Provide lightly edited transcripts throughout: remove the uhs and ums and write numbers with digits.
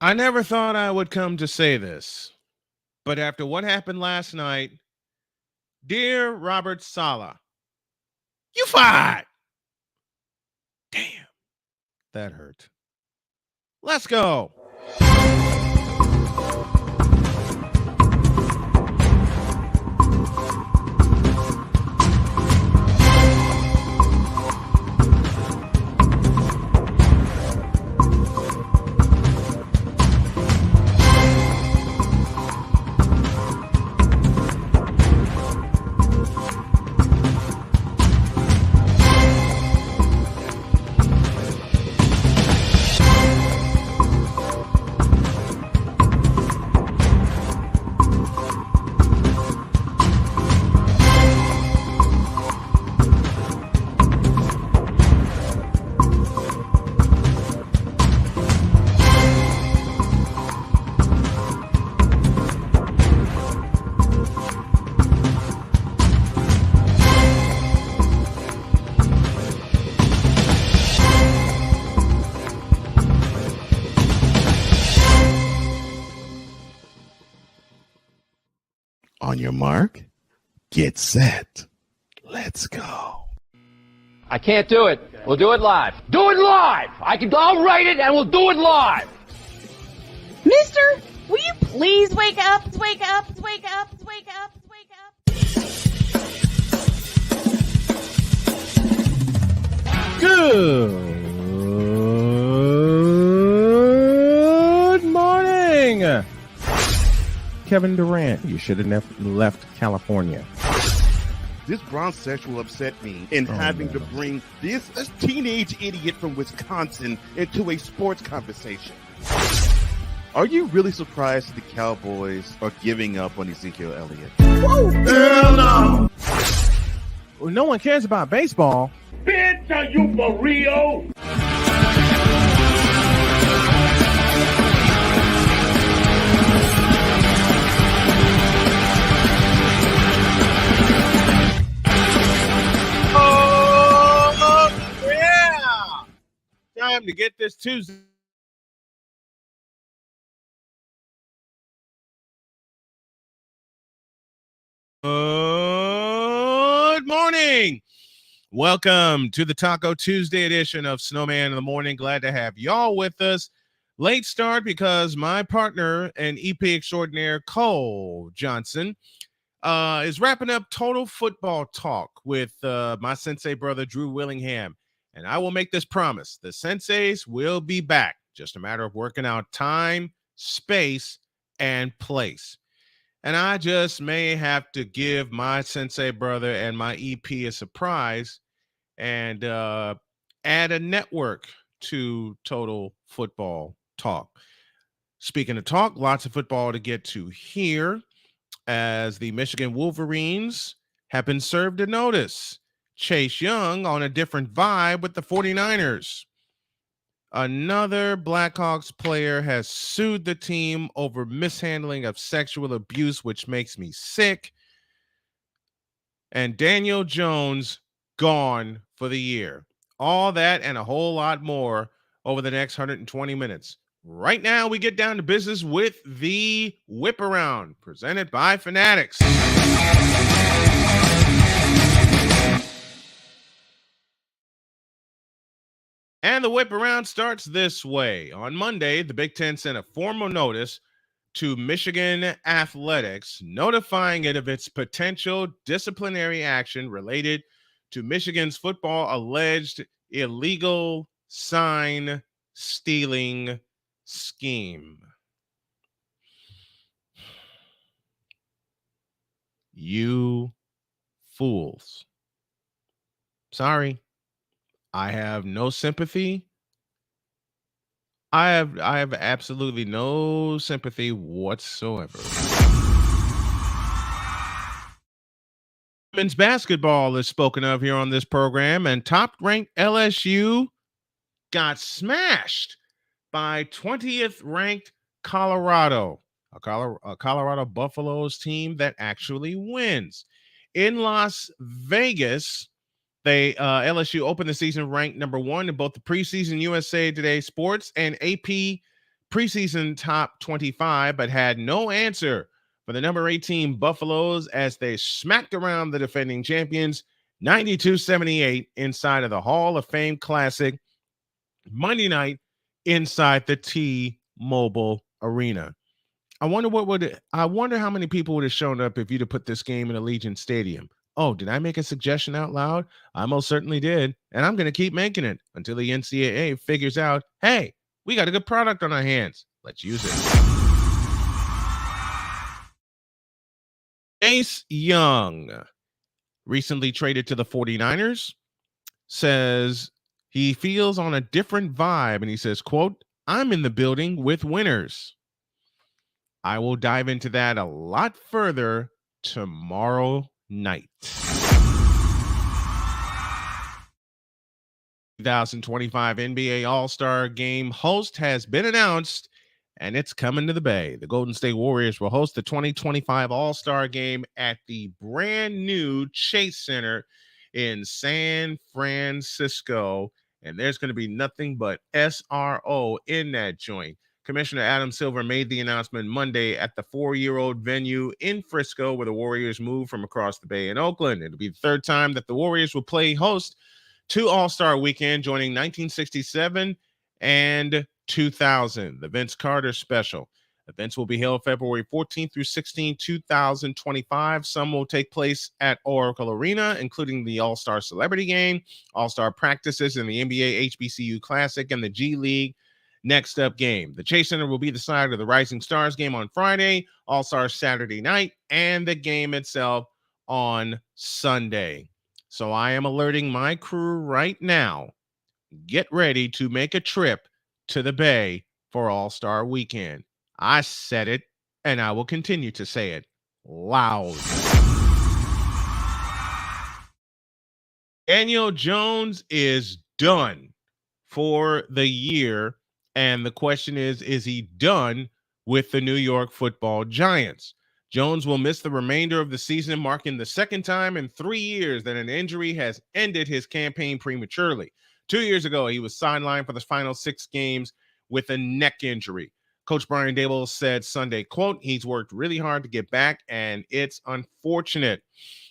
I never thought I would come to say this, but after what happened last night, dear Robert Saleh, you fired. Damn, that hurt. Let's go. On your mark, get set. Let's go. I can't do it. We'll do it live. Do it live! I'll write it and we'll do it live! Mister, will you please wake up, wake up, wake up, wake up, wake up? Good morning. Kevin Durant, you should have left California. This bronsexual upset me in having to bring this teenage idiot from Wisconsin into a sports conversation. Are you really surprised the Cowboys are giving up on Ezekiel Elliott? Whoa. Hell no. Well, no one cares about baseball. Bitch, are you for real? Time to get this Tuesday. Good morning. Welcome to the Taco Tuesday edition of Snowman in the Morning. Glad to have y'all with us. Late start because my partner and EP extraordinaire Cole Johnson is wrapping up Total Football Talk with my sensei brother Drew Willingham. And I will make this promise. The senseis will be back. Just a matter of working out time, space, and place. And I just may have to give my sensei brother and my EP a surprise and add a network to Total Football Talk. Speaking of talk, lots of football to get to here as the Michigan Wolverines have been served a notice. Chase Young on a different vibe with the 49ers. Another Blackhawks player has sued the team over mishandling of sexual abuse, which makes me sick. And Daniel Jones gone for the year. All that and a whole lot more over the next 120 minutes. Right now, we get down to business with the Whip Around, presented by Fanatics. And the Whip Around starts this way. On Monday, the Big Ten sent a formal notice to Michigan Athletics, notifying it of its potential disciplinary action related to Michigan's football alleged illegal sign stealing scheme. You fools. Sorry. I have no sympathy. I have absolutely no sympathy whatsoever. Men's basketball is spoken of here on this program, and top-ranked LSU got smashed by 20th ranked Colorado, a Colorado Buffaloes team that actually wins. In Las Vegas, LSU opened the season ranked number 1 in both the preseason USA Today Sports and AP preseason top 25, but had no answer for the number 18 Buffaloes as they smacked around the defending champions 92-78 inside of the Hall of Fame Classic Monday night inside the T-Mobile Arena. I wonder how many people would have shown up if you'd have put this game in Allegiant Stadium. Oh, did I make a suggestion out loud? I most certainly did, and I'm going to keep making it until the NCAA figures out, hey, we got a good product on our hands. Let's use it. Ace Young, recently traded to the 49ers, says he feels on a different vibe, and he says, quote, I'm in the building with winners. I will dive into that a lot further tomorrow night. 2025 NBA All-Star Game host has been announced, and it's coming to the Bay. The Golden State Warriors will host the 2025 All-Star Game at the brand new Chase Center in San Francisco, and there's going to be nothing but SRO in that joint. Commissioner Adam Silver made the announcement Monday at the 4-year-old venue in Frisco, where the Warriors moved from across the Bay in Oakland. It'll be the third time that the Warriors will play host to All-Star Weekend, joining 1967 and 2000, the Vince Carter Special. Events will be held February 14th through 16, 2025. Some will take place at Oracle Arena, including the All-Star Celebrity Game, All-Star Practices, and the NBA HBCU Classic and the G League Next Up game. The Chase Center will be the site of the Rising Stars game on Friday, All-Star Saturday night, and the game itself on Sunday. So I am alerting my crew right now. Get ready to make a trip to the Bay for All-Star Weekend. I said it, and I will continue to say it loud. Daniel Jones is done for the year. And the question is he done with the New York Football Giants? Jones will miss the remainder of the season, marking the second time in 3 years that an injury has ended his campaign prematurely. 2 years ago, he was sidelined for the final 6 games with a neck injury. Coach Brian Daboll said Sunday, quote, he's worked really hard to get back, and it's unfortunate.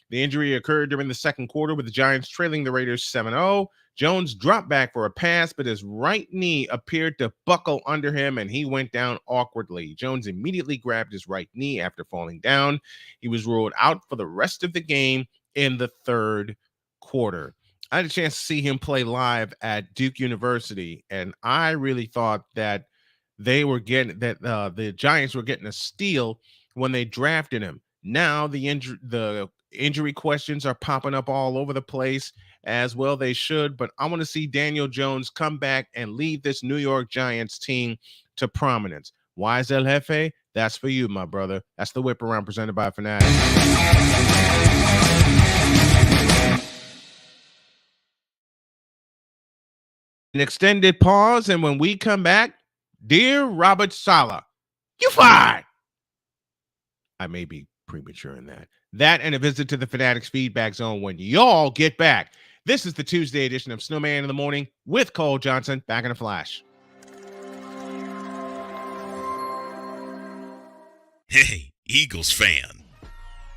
The injury occurred during the second quarter with the Giants trailing the Raiders 7-0. Jones dropped back for a pass, but his right knee appeared to buckle under him, and he went down awkwardly. Jones immediately grabbed his right knee after falling down. He was ruled out for the rest of the game in the third quarter. I had a chance to see him play live at Duke University, and I really thought that the Giants were getting a steal when they drafted him. Now the injury questions are popping up all over the place, as well they should, but I want to see Daniel Jones come back and lead this New York Giants team to prominence. Why is El Jefe? That's for you, my brother. That's the Whip Around presented by Fanatics. An extended pause, and when we come back, dear Robert Saleh, you fired. I may be premature in that. That and a visit to the Fanatics feedback zone when y'all get back. This is the Tuesday edition of Snowman in the Morning with Cole Johnson. Back in a flash. Hey, Eagles fan.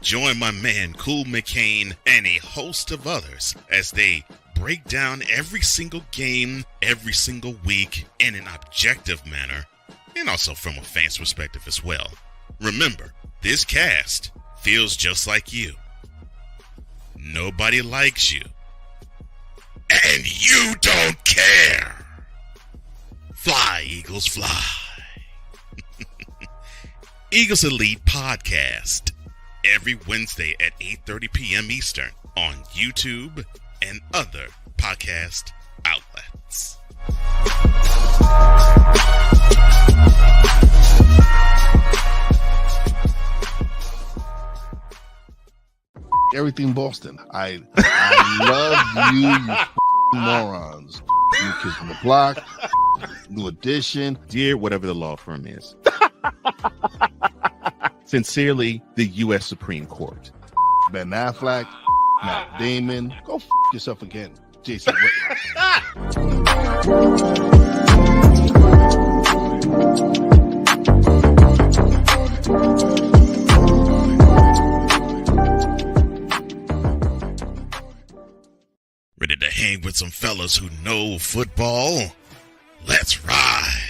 Join my man Cool McCain and a host of others as they break down every single game, every single week in an objective manner, and also from a fan's perspective as well. Remember, this cast feels just like you. Nobody likes you. And you don't care. Fly, Eagles, fly. Eagles Elite Podcast. Every Wednesday at 8:30 p.m. Eastern on YouTube and other podcast outlets. Everything Boston. I love you, you morons. New Kids on the Block, New Edition. Dear whatever the law firm is. Sincerely, the U.S. Supreme Court. Ben Affleck, Matt Damon. Go yourself again, Jason Whitlock. fellas who know football. Let's ride.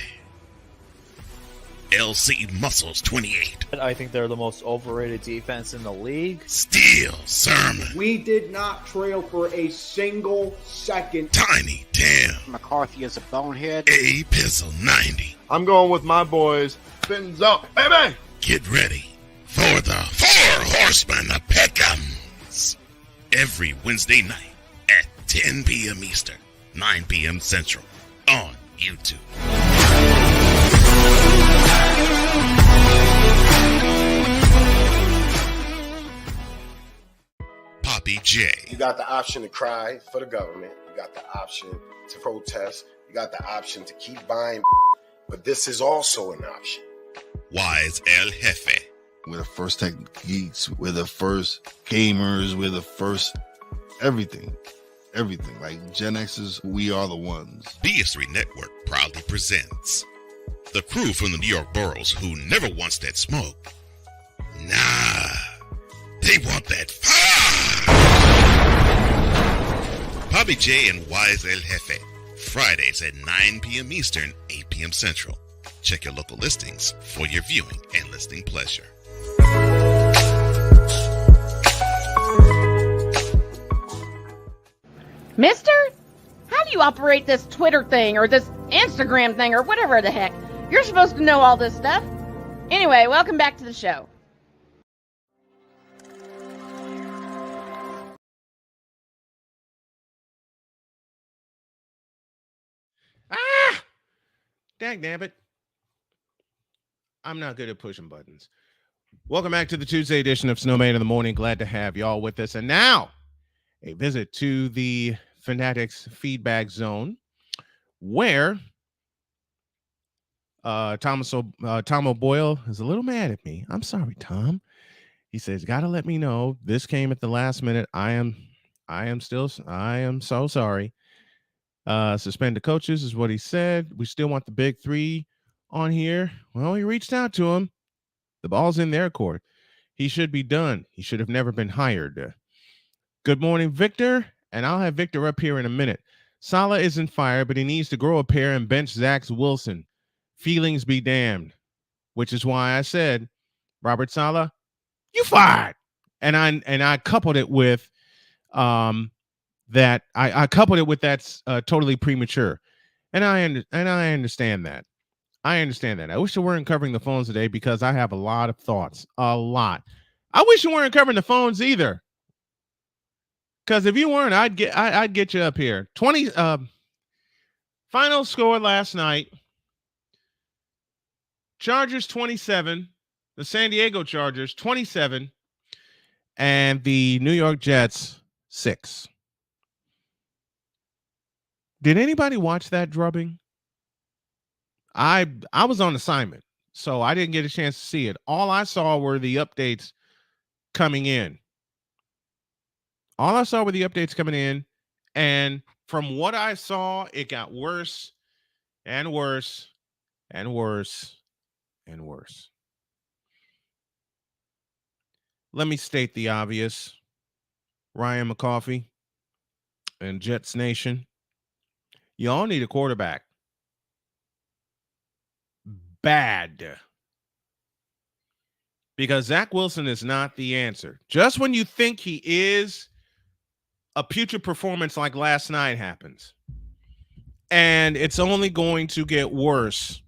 LC Muscles 28. I think they're the most overrated defense in the league. Steel Sermon. We did not trail for a single second. Tiny Tim. McCarthy is a bonehead. A Pizzle 90. I'm going with my boys. Fins up, baby. Get ready for the Four Horsemen of Pick'ems. Every Wednesday night at 10 p.m. Eastern, 9 p.m. Central on YouTube. Poppy J. You got the option to cry for the government. You got the option to protest. You got the option to keep buying. But this is also an option. Wise El Jefe. We're the first tech geeks. We're the first gamers. We're the first everything. Everything. Like Gen X's, we are the ones. BS3 Network proudly presents the crew from the New York boroughs who never wants that smoke. Nah, they want that fire. Bobby J and Wise El Jefe, Fridays at 9 p.m. Eastern, 8 p.m. Central. Check your local listings for your viewing and listening pleasure. Mister, how do you operate this Twitter thing or this Instagram thing or whatever the heck? You're supposed to know all this stuff. Anyway, welcome back to the show. Ah! Dagnabbit. I'm not good at pushing buttons. Welcome back to the Tuesday edition of Snowman in the Morning. Glad to have y'all with us. And now, a visit to the Fanatics feedback zone, where Tom O'Boyle is a little mad at me. I'm sorry, Tom. He says, "Gotta let me know. This came at the last minute. I am so sorry. Suspend the coaches is what he said. We still want the big three on here." Well, he reached out to him. The ball's in their court. He should be done. He should have never been hired. Good morning, Victor. And I'll have Victor up here in a minute. Saleh isn't fired, but he needs to grow a pair and bench Zach Wilson. Feelings be damned. Which is why I said, Robert Saleh, you fired. And I coupled it with that. I coupled it with that's totally premature. And I understand that. I understand that. I wish you weren't covering the phones today because I have a lot of thoughts. A lot. I wish you weren't covering the phones either. Because if you weren't, I'd get you up here. 20 final score last night. Chargers 27, the San Diego Chargers 27, and the New York Jets 6. Did anybody watch that drubbing? I was on assignment, so I didn't get a chance to see it. All I saw were the updates coming in. And from what I saw, it got worse and worse and worse and worse. Let me state the obvious. Ryan McCoffey and Jets Nation, y'all need a quarterback. Bad. Because Zach Wilson is not the answer. Just when you think he is, a putrid performance like last night happens. And it's only going to get worse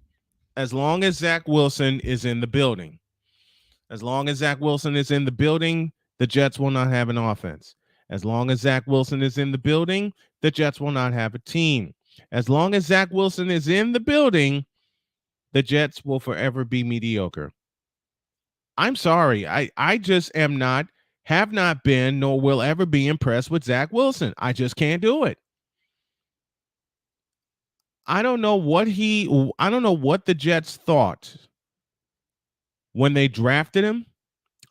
as long as Zach Wilson is in the building. As long as Zach Wilson is in the building, the Jets will not have an offense. As long as Zach Wilson is in the building, the Jets will not have a team. As long as Zach Wilson is in the building, the Jets will forever be mediocre. I'm sorry. I just have not been, nor will ever be impressed with Zach Wilson. I just can't do it. I don't know what the Jets thought when they drafted him.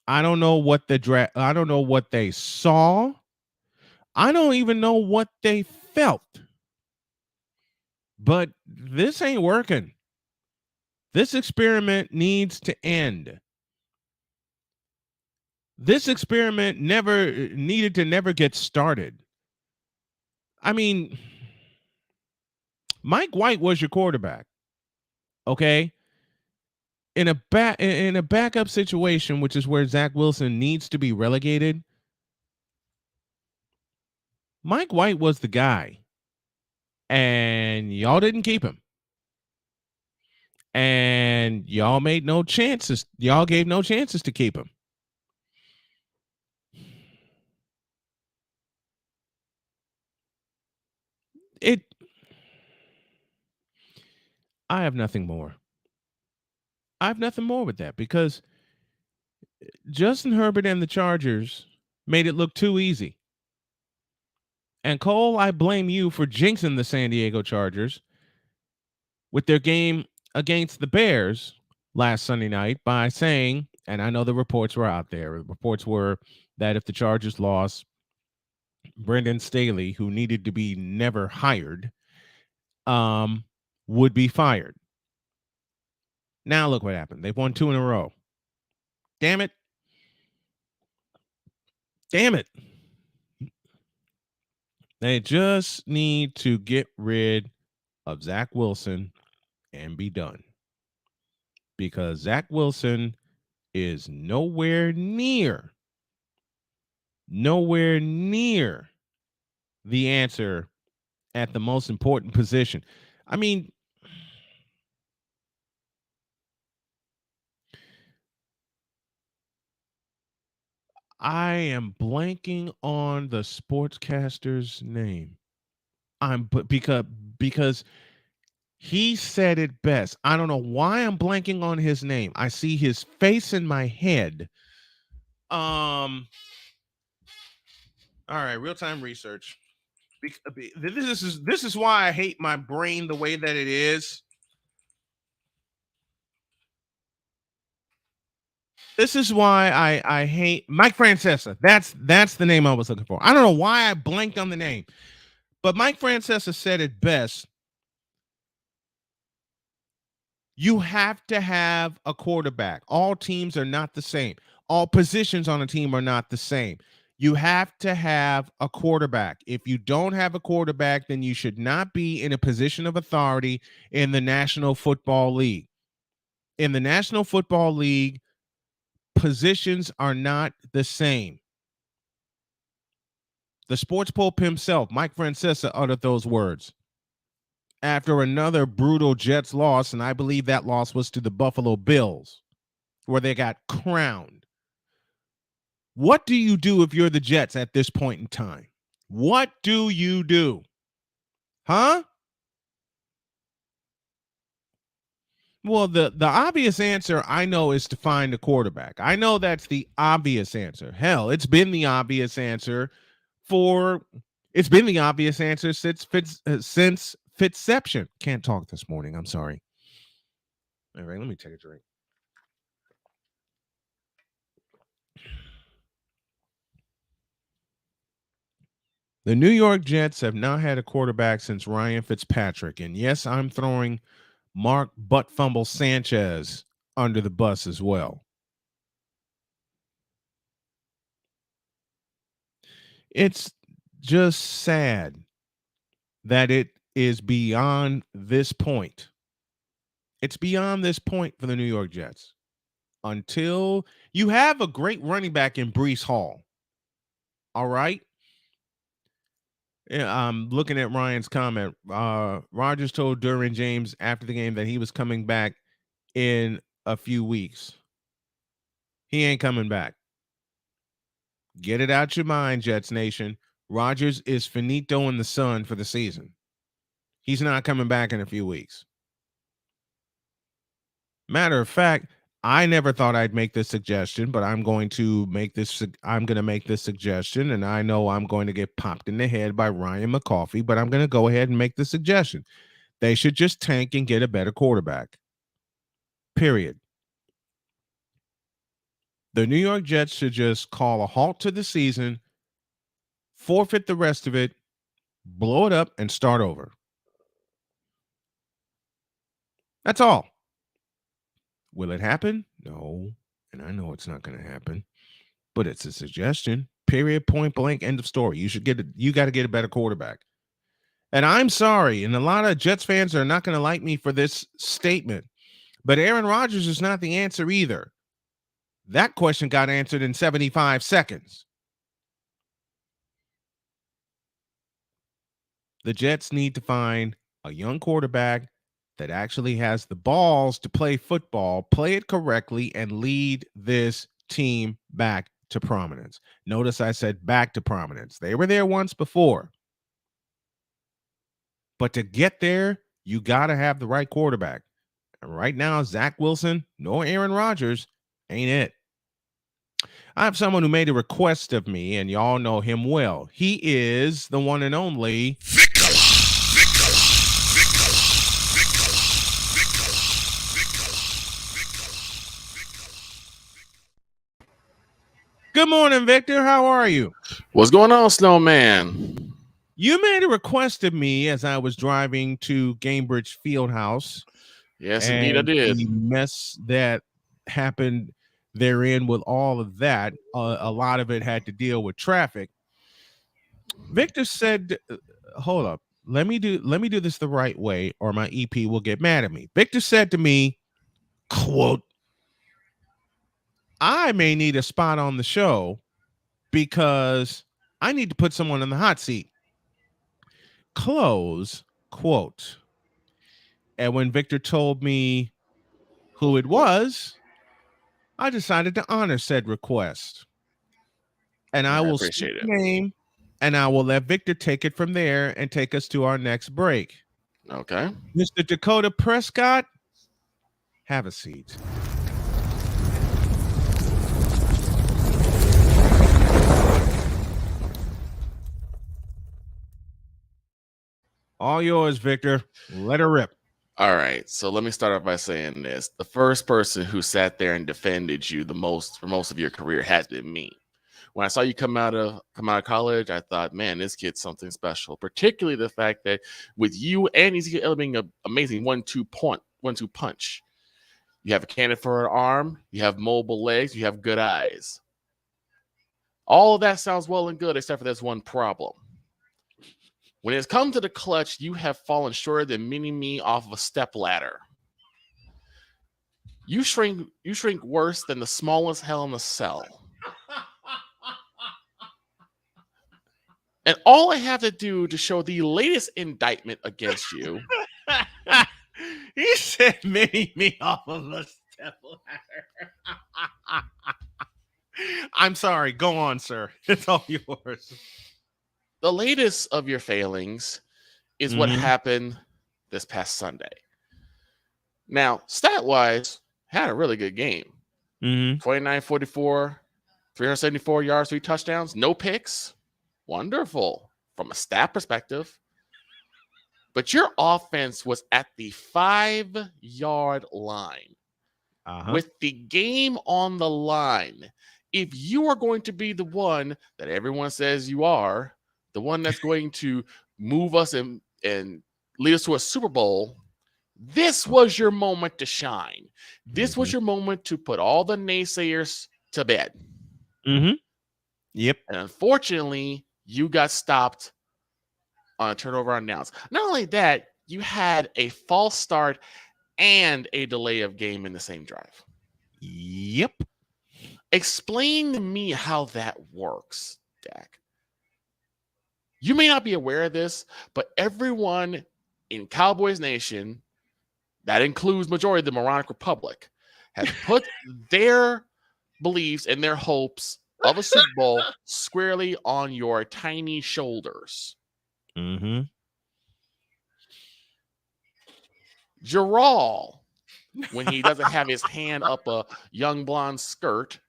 I don't know what they saw. I don't even know what they felt. But this ain't working. This experiment needs to end. This experiment never get started. I mean, Mike White was your quarterback. Okay. In a backup situation, which is where Zach Wilson needs to be relegated, Mike White was the guy. And y'all didn't keep him. And y'all made no chances. Y'all gave no chances to keep him. I have nothing more. I have nothing more with that because Justin Herbert and the Chargers made it look too easy. And Cole, I blame you for jinxing the San Diego Chargers with their game against the Bears last Sunday night by saying, and I know the reports were out there, the reports were that if the Chargers lost, Brendan Staley, who needed to be never hired, would be fired. Now look what happened. They've won 2 in a row. Damn it. Damn it. They just need to get rid of Zach Wilson and be done. Because Zach Wilson is nowhere near the answer at the most important position. I mean, I am blanking on the sportscaster's name. Because he said it best. I don't know why I'm blanking on his name. I see his face in my head. All right, real-time research. This is why I hate my brain the way that it is. This is why I hate Mike Francesa. That's the name I was looking for. I don't know why I blanked on the name, but Mike Francesa said it best. You have to have a quarterback. All teams are not the same. All positions on a team are not the same. You have to have a quarterback. If you don't have a quarterback, then you should not be in a position of authority in the National Football League. In the National Football League, positions are not the same. The sports pope himself, Mike Francesa, uttered those words after another brutal Jets loss, and I believe that loss was to the Buffalo Bills, where they got crowned. What do you do if you're the Jets at this point in time? What do you do? Huh? Well, the obvious answer I know is to find a quarterback. I know that's the obvious answer. Hell, it's been the obvious answer since Fitzception. Can't talk this morning. I'm sorry. All right, let me take a drink. The New York Jets have not had a quarterback since Ryan Fitzpatrick. And yes, I'm throwing Mark Butt Fumble Sanchez under the bus as well. It's just sad that it is beyond this point. It's beyond this point for the New York Jets. Until you have a great running back in Breece Hall. All right. Yeah, I'm looking at Ryan's comment. Rodgers told Derwin James after the game that he was coming back in a few weeks. He ain't coming back. Get it out your mind, Jets Nation. Rodgers is finito in the sun for the season. He's not coming back in a few weeks. Matter of fact, I never thought I'd make this suggestion, but I'm going to make this suggestion, and I know I'm going to get popped in the head by Ryan McCoffey, but I'm going to go ahead and make the suggestion. They should just tank and get a better quarterback. Period. The New York Jets should just call a halt to the season, forfeit the rest of it, blow it up, and start over. That's all. Will it happen? No. And I know it's not going to happen. But it's a suggestion. Period, point blank, end of story. You got to get a better quarterback. And I'm sorry, and a lot of Jets fans are not going to like me for this statement, but Aaron Rodgers is not the answer either. That question got answered in 75 seconds. The Jets need to find a young quarterback that actually has the balls to play football, play it correctly, and lead this team back to prominence. Notice I said back to prominence. They were there once before. But to get there, you got to have the right quarterback. And right now, Zach Wilson, no Aaron Rodgers, ain't it. I have someone who made a request of me, and y'all know him well. He is the one and only Good morning, Victor. How are you? What's going on, Snowman? You made a request of me as I was driving to Gamebridge Fieldhouse. Yes, indeed, I did. The mess that happened therein with all of that, a lot of it had to deal with traffic. Victor said, hold up, let me do this the right way or my EP will get mad at me. Victor said to me, quote, I may need a spot on the show because I need to put someone in the hot seat. Close quote. And when Victor told me who it was, I decided to honor said request. And I will appreciate speak it. the name, and I will let Victor take it from there and take us to our next break. Okay. Mr. Dakota Prescott, have a seat. All yours, Victor. Let her rip. All right. So let me start off by saying this. The first person who sat there and defended you the most for most of your career has been me. When I saw you come out of college, I thought, man, this kid's something special. Particularly the fact that with you and Ezekiel Elliott being an amazing 1-2 punch. You have a cannon for an arm, you have mobile legs, you have good eyes. All of that sounds well and good, except for this one problem. When it's come to the clutch, you have fallen shorter than mini-me off of a step ladder. You shrink worse than the smallest hell in a cell. And all I have to do to show the latest indictment against you. He said mini-me off of a step ladder. I'm sorry. Go on, sir. It's all yours. The latest of your failings is what happened this past Sunday. Now, stat-wise, had a really good game. 29-44, 374 yards, 3 touchdowns, no picks. Wonderful from a stat perspective. But your offense was at the 5-yard line with the game on the line. If you are going to be the one that everyone says you are, the one that's going to move us and lead us to a Super Bowl, this was your moment to shine. This was your moment to put all the naysayers to bed. Yep. And unfortunately, you got stopped on a turnover on downs. Not only that, you had a false start and a delay of game in the same drive. Yep. Explain to me how that works, Dak. You may not be aware of this, but everyone in Cowboys Nation, that includes majority of the Moronic Republic, has put their beliefs and their hopes of a Super Bowl squarely on your tiny shoulders. Gerald, when he doesn't have his hand up a young blonde skirt,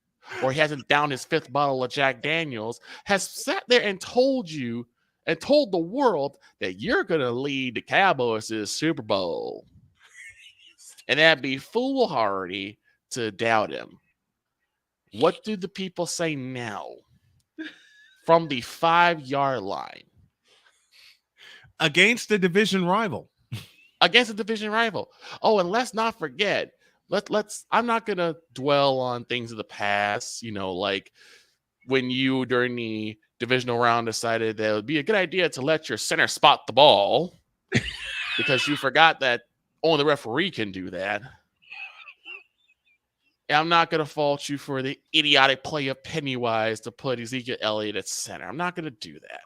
or he hasn't downed his 5th bottle of Jack Daniels, has sat there and told you and told the world that you're going to lead the Cowboys to the Super Bowl. And that'd be foolhardy to doubt him. What do the people say now from the 5-yard line? Against the division rival. Against a division rival. Oh, and let's not forget, I'm not going to dwell on things of the past, like when you during the divisional round decided that it would be a good idea to let your center spot the ball because you forgot that only the referee can do that. And I'm not going to fault you for the idiotic play of Pennywise to put Ezekiel Elliott at center. I'm not going to do that.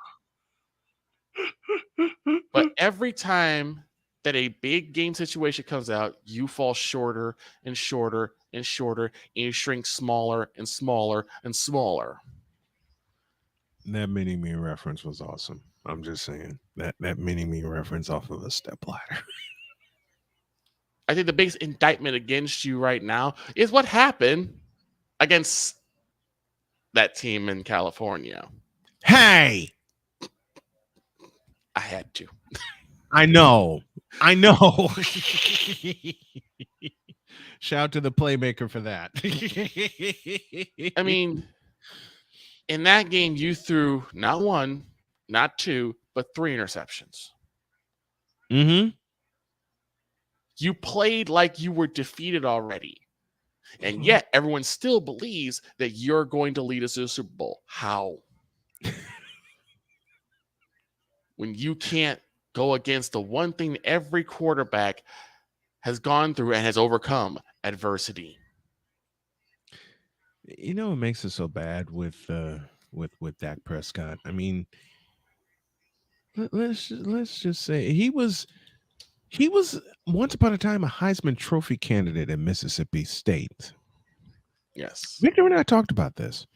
But every time that a big game situation comes out, you fall shorter and shorter and shorter, and you shrink smaller and smaller and smaller. That mini-me reference was awesome. I'm just saying that mini-me reference off of a stepladder. I think the biggest indictment against you right now is what happened against that team in California. Hey! I had to. I know. Shout out to the Playmaker for that. I mean, in that game, you threw not one, not two, but 3 interceptions. Mm-hmm. You played like you were defeated already. And yet everyone still believes that you're going to lead us to the Super Bowl. How? When you can't go against the one thing every quarterback has gone through and has overcome, adversity. You know what makes it so bad with Dak Prescott? I mean, let's just say he was once upon a time a Heisman Trophy candidate at Mississippi State. Yes. Victor and I talked about this.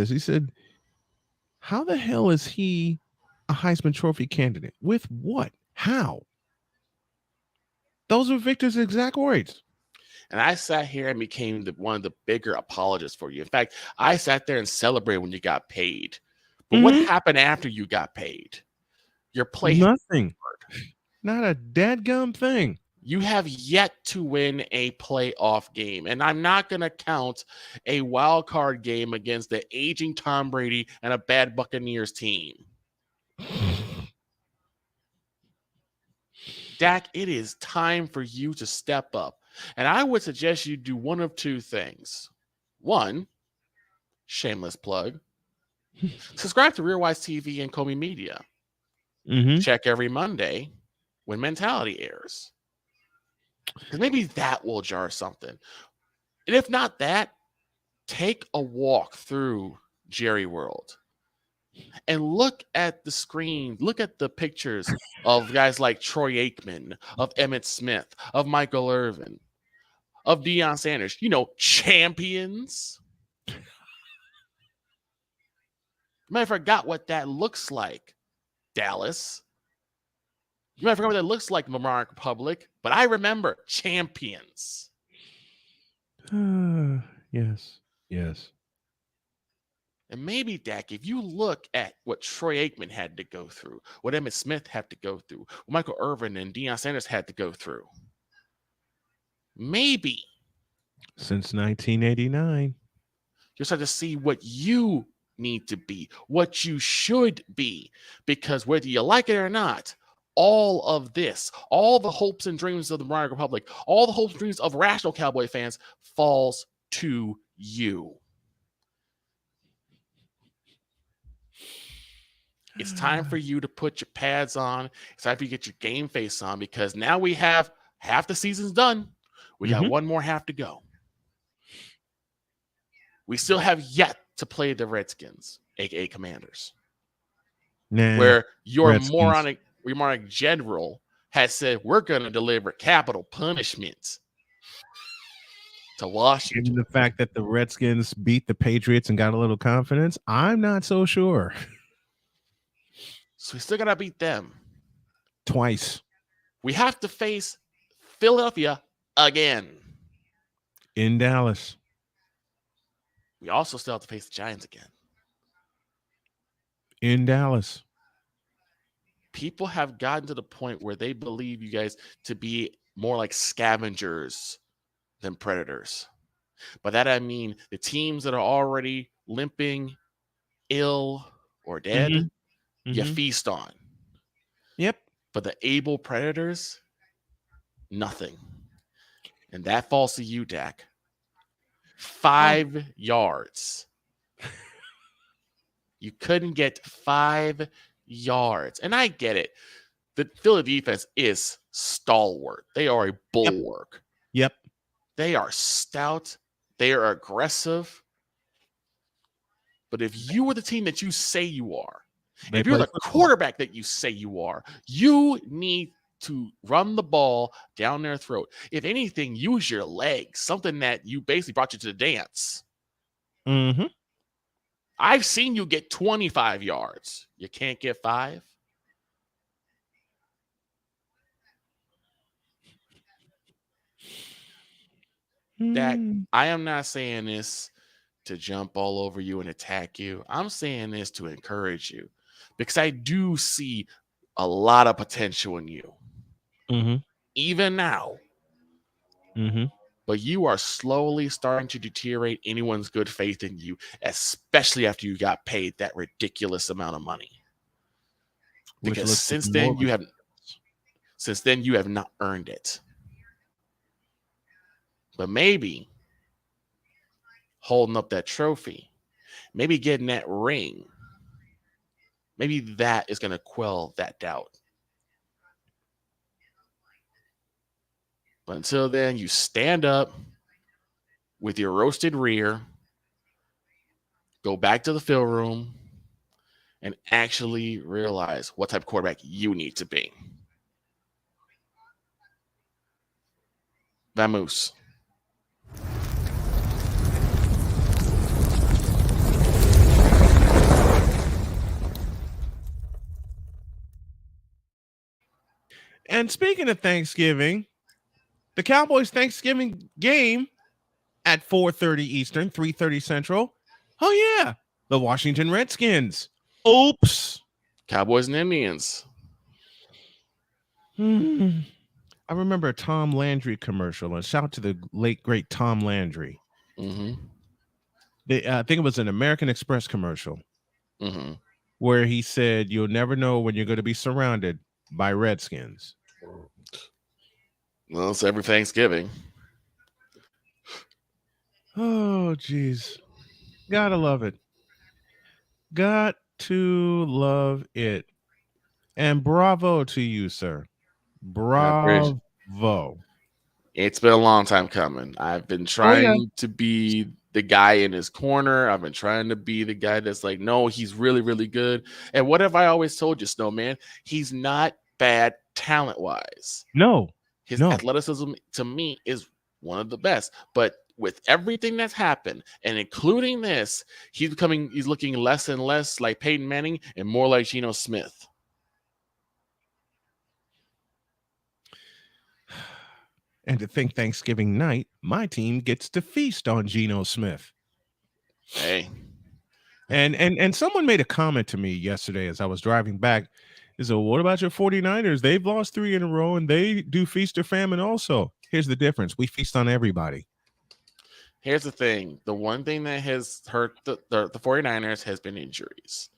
He said, how the hell is he a Heisman Trophy candidate? With what? How? Those were Victor's exact words. And I sat here and became one of the bigger apologists for you. In fact, I sat there and celebrated when you got paid. But what happened after you got paid? Your play. Nothing. Not a dadgum thing. You have yet to win a playoff game. And I'm not going to count a wild card game against the aging Tom Brady and a bad Buccaneers team. Dak, it is time for you to step up. And I would suggest you do one of 2 things. One, shameless plug. Subscribe to RealWise TV and Comey Media. Check every Monday when Mentality airs. Because maybe that will jar something. And if not that, take a walk through Jerry World and look at the screen, look at the pictures of guys like Troy Aikman, of Emmitt Smith, of Michael Irvin, of Deion Sanders, champions. You might have forgot what that looks like, Dallas. You might forget what that looks like, Monarch Republic, but I remember champions. Yes. And maybe, Dak, if you look at what Troy Aikman had to go through, what Emmitt Smith had to go through, what Michael Irvin and Deion Sanders had to go through, maybe since 1989, you'll start to see what you need to be, what you should be, because whether you like it or not, all of this, all the hopes and dreams of the Monarch Republic, all the hopes and dreams of rational Cowboy fans falls to you. It's time for you to put your pads on. It's time for you to get your game face on, because now we have half the season's done. We got one more half to go. We still have yet to play the Redskins, a.k.a. Commanders, where your moronic general has said we're going to deliver capital punishments to Washington. Given the fact that the Redskins beat the Patriots and got a little confidence, I'm not so sure. So we still got to beat them. Twice. We have to face Philadelphia again. In Dallas. We also still have to face the Giants again. In Dallas. People have gotten to the point where they believe you guys to be more like scavengers than predators. By that I mean the teams that are already limping, ill, or dead, you feast on. Yep. But the able predators, nothing. And that falls to you, Dak. 5 yards. You couldn't get 5 yards. And I get it. The Philly defense is stalwart. They are a bulwark. Yep. They are stout. They are aggressive. But if you were the team that you say you are, if you're the quarterback that you say you are, you need to run the ball down their throat. If anything, use your legs, something that you basically brought you to the dance. Mm-hmm. I've seen you get 25 yards. You can't get 5. Dak, I am not saying this to jump all over you and attack you. I'm saying this to encourage you because I do see a lot of potential in you. Mm-hmm. Even now. Mm-hmm. But you are slowly starting to deteriorate anyone's good faith in you, especially after you got paid that ridiculous amount of money. Because since then you have not earned it. But maybe holding up that trophy, maybe getting that ring, maybe that is going to quell that doubt. But until then, you stand up with your roasted rear, go back to the film room, and actually realize what type of quarterback you need to be. Vamoose. And speaking of Thanksgiving, the Cowboys Thanksgiving game at 4:30 Eastern, 3:30 Central. Oh, yeah. The Washington Redskins. Oops. Cowboys and Indians. I remember a Tom Landry commercial, and shout out to the late, great Tom Landry. Mm-hmm. I think it was an American Express commercial where he said, you'll never know when you're going to be surrounded by Redskins. Well, it's every Thanksgiving. Oh, geez. Gotta love it. Got to love it. And bravo to you, sir. Bravo. It's been a long time coming. I've been trying to be the guy in his corner. I've been trying to be the guy that's like, no, he's really, really good. And what have I always told you, Snowman? He's not bad talent-wise. No. His athleticism, to me, is one of the best. But with everything that's happened, and including this, he's looking less and less like Peyton Manning and more like Geno Smith. And to think Thanksgiving night, my team gets to feast on Geno Smith. Hey. And someone made a comment to me yesterday as I was driving back. He said, what about your 49ers? They've lost 3 in a row, and they do feast or famine also. Here's the difference. We feast on everybody. Here's the thing. The one thing that has hurt the 49ers has been injuries.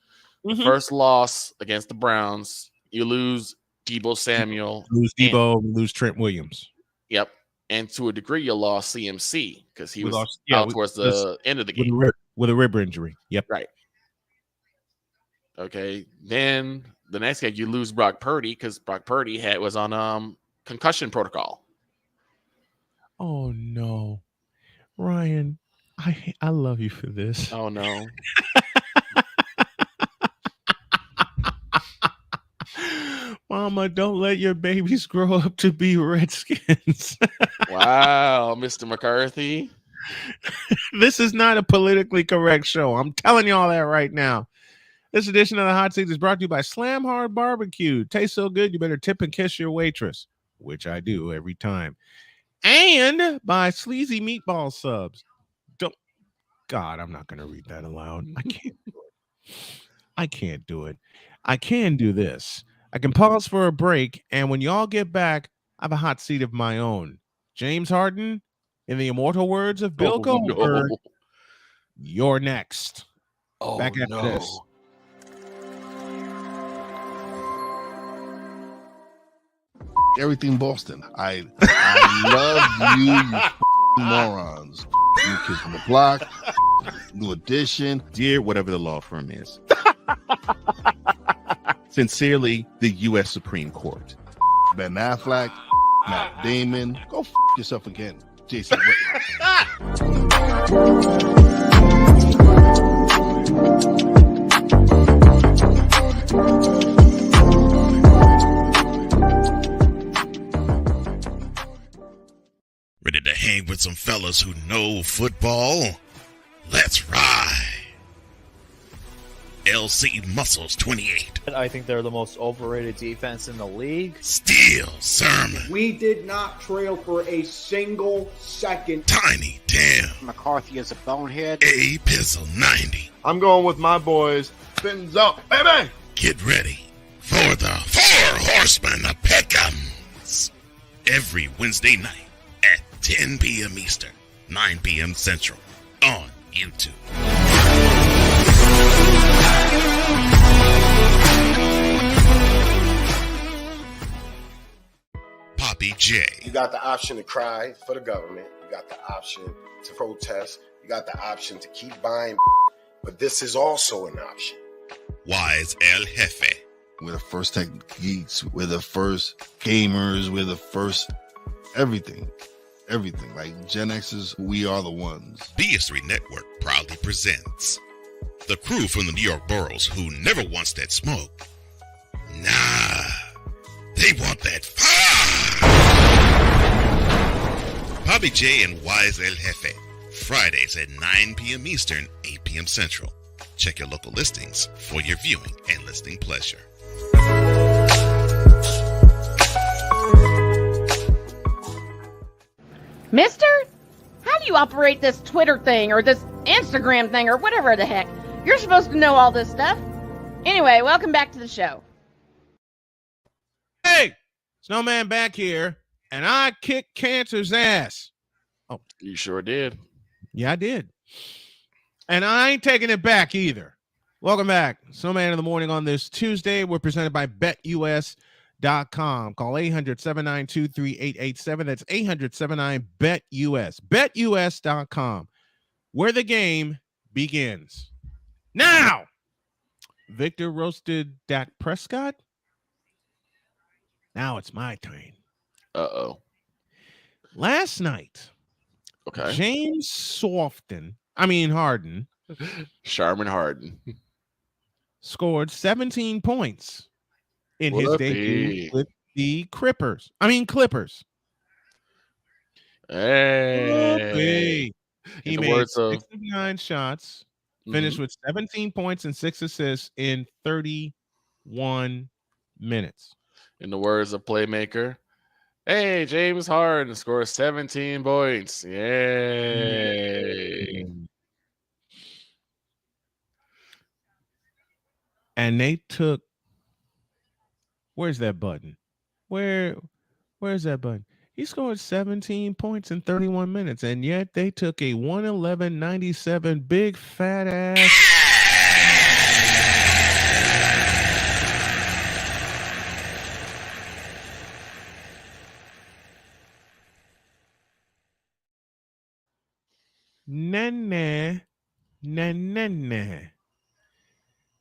The first loss against the Browns, you lose Deebo Samuel. Lose Deebo, lose Trent Williams. Yep. And to a degree, you lost CMC because he was out towards the end of the game. With a rib injury. Yep. Right. Okay. Then the next game, you lose Brock Purdy because Brock Purdy was on concussion protocol. Oh, no. Ryan, I love you for this. Oh, no. Mama, don't let your babies grow up to be Redskins. Wow, Mr. McCarthy. This is not a politically correct show. I'm telling y'all that right now. This edition of the Hot Seat is brought to you by Slam Hard Barbecue. Tastes so good, you better tip and kiss your waitress, which I do every time. And by Sleazy Meatball Subs. God, I'm not going to read that aloud. I can't do it. I can't do it. I can do this. I can pause for a break, and when y'all get back, I have a hot seat of my own. James Harden, in the immortal words of Bill Goldberg, you're next. Back after this. Everything Boston. I love you morons. You kids on the block. New Edition. Dear whatever the law firm is. Sincerely, the U.S. Supreme Court. Ben Affleck, Matt Damon. Go yourself again, Jason Whitlock. Ready to hang with some fellas who know football? Let's ride. LC Muscles 28. I think they're the most overrated defense in the league. Steel Sermon. We did not trail for a single second. Tiny Tim. McCarthy is a bonehead. A Pizzle 90. I'm going with my boys. Fins up, baby. Get ready for the Four Horsemen of Pick'ems. Every Wednesday night at 10 p.m. Eastern, 9 p.m. Central on YouTube. Poppy J. You got the option to cry for the government. You got the option to protest. You got the option to keep buying, but this is also an option. Wise El Jefe. We're the first tech geeks. We're the first gamers. We're the first everything. Everything. Like Gen X's, we are the ones. BS3 Network proudly presents the crew from the New York boroughs who never wants that smoke. Nah, they want that fire. Poppy J and Wise El Jefe. Fridays at 9 p.m. Eastern, 8 p.m. Central. Check your local listings for your viewing and listening pleasure. Mister, how do you operate this Twitter thing or this Instagram thing or whatever the heck? You're supposed to know all this stuff. Anyway, welcome back to the show. Hey, Snowman back here, and I kicked cancer's ass. Oh, you sure did. Yeah, I did. And I ain't taking it back either. Welcome back. Snowman in the morning on this Tuesday. We're presented by BetUS.com. Call 800-792-3887. That's 800-79-BET-US. BetUS.com, where the game begins. Now, Victor roasted Dak Prescott. Now it's my turn. Uh-oh. Last night, okay, James Harden. Sharman Harden. Scored 17 points in his debut with the Clippers. Hey. He made 69 shots, finished with 17 points and 6 assists in 31 minutes. In the words of Playmaker, hey, James Harden scores 17 points. Yay. And they took, where's that button? Where's that button? He scored 17 points in 31 minutes, and yet they took a 111-97 big fat ass. Nah.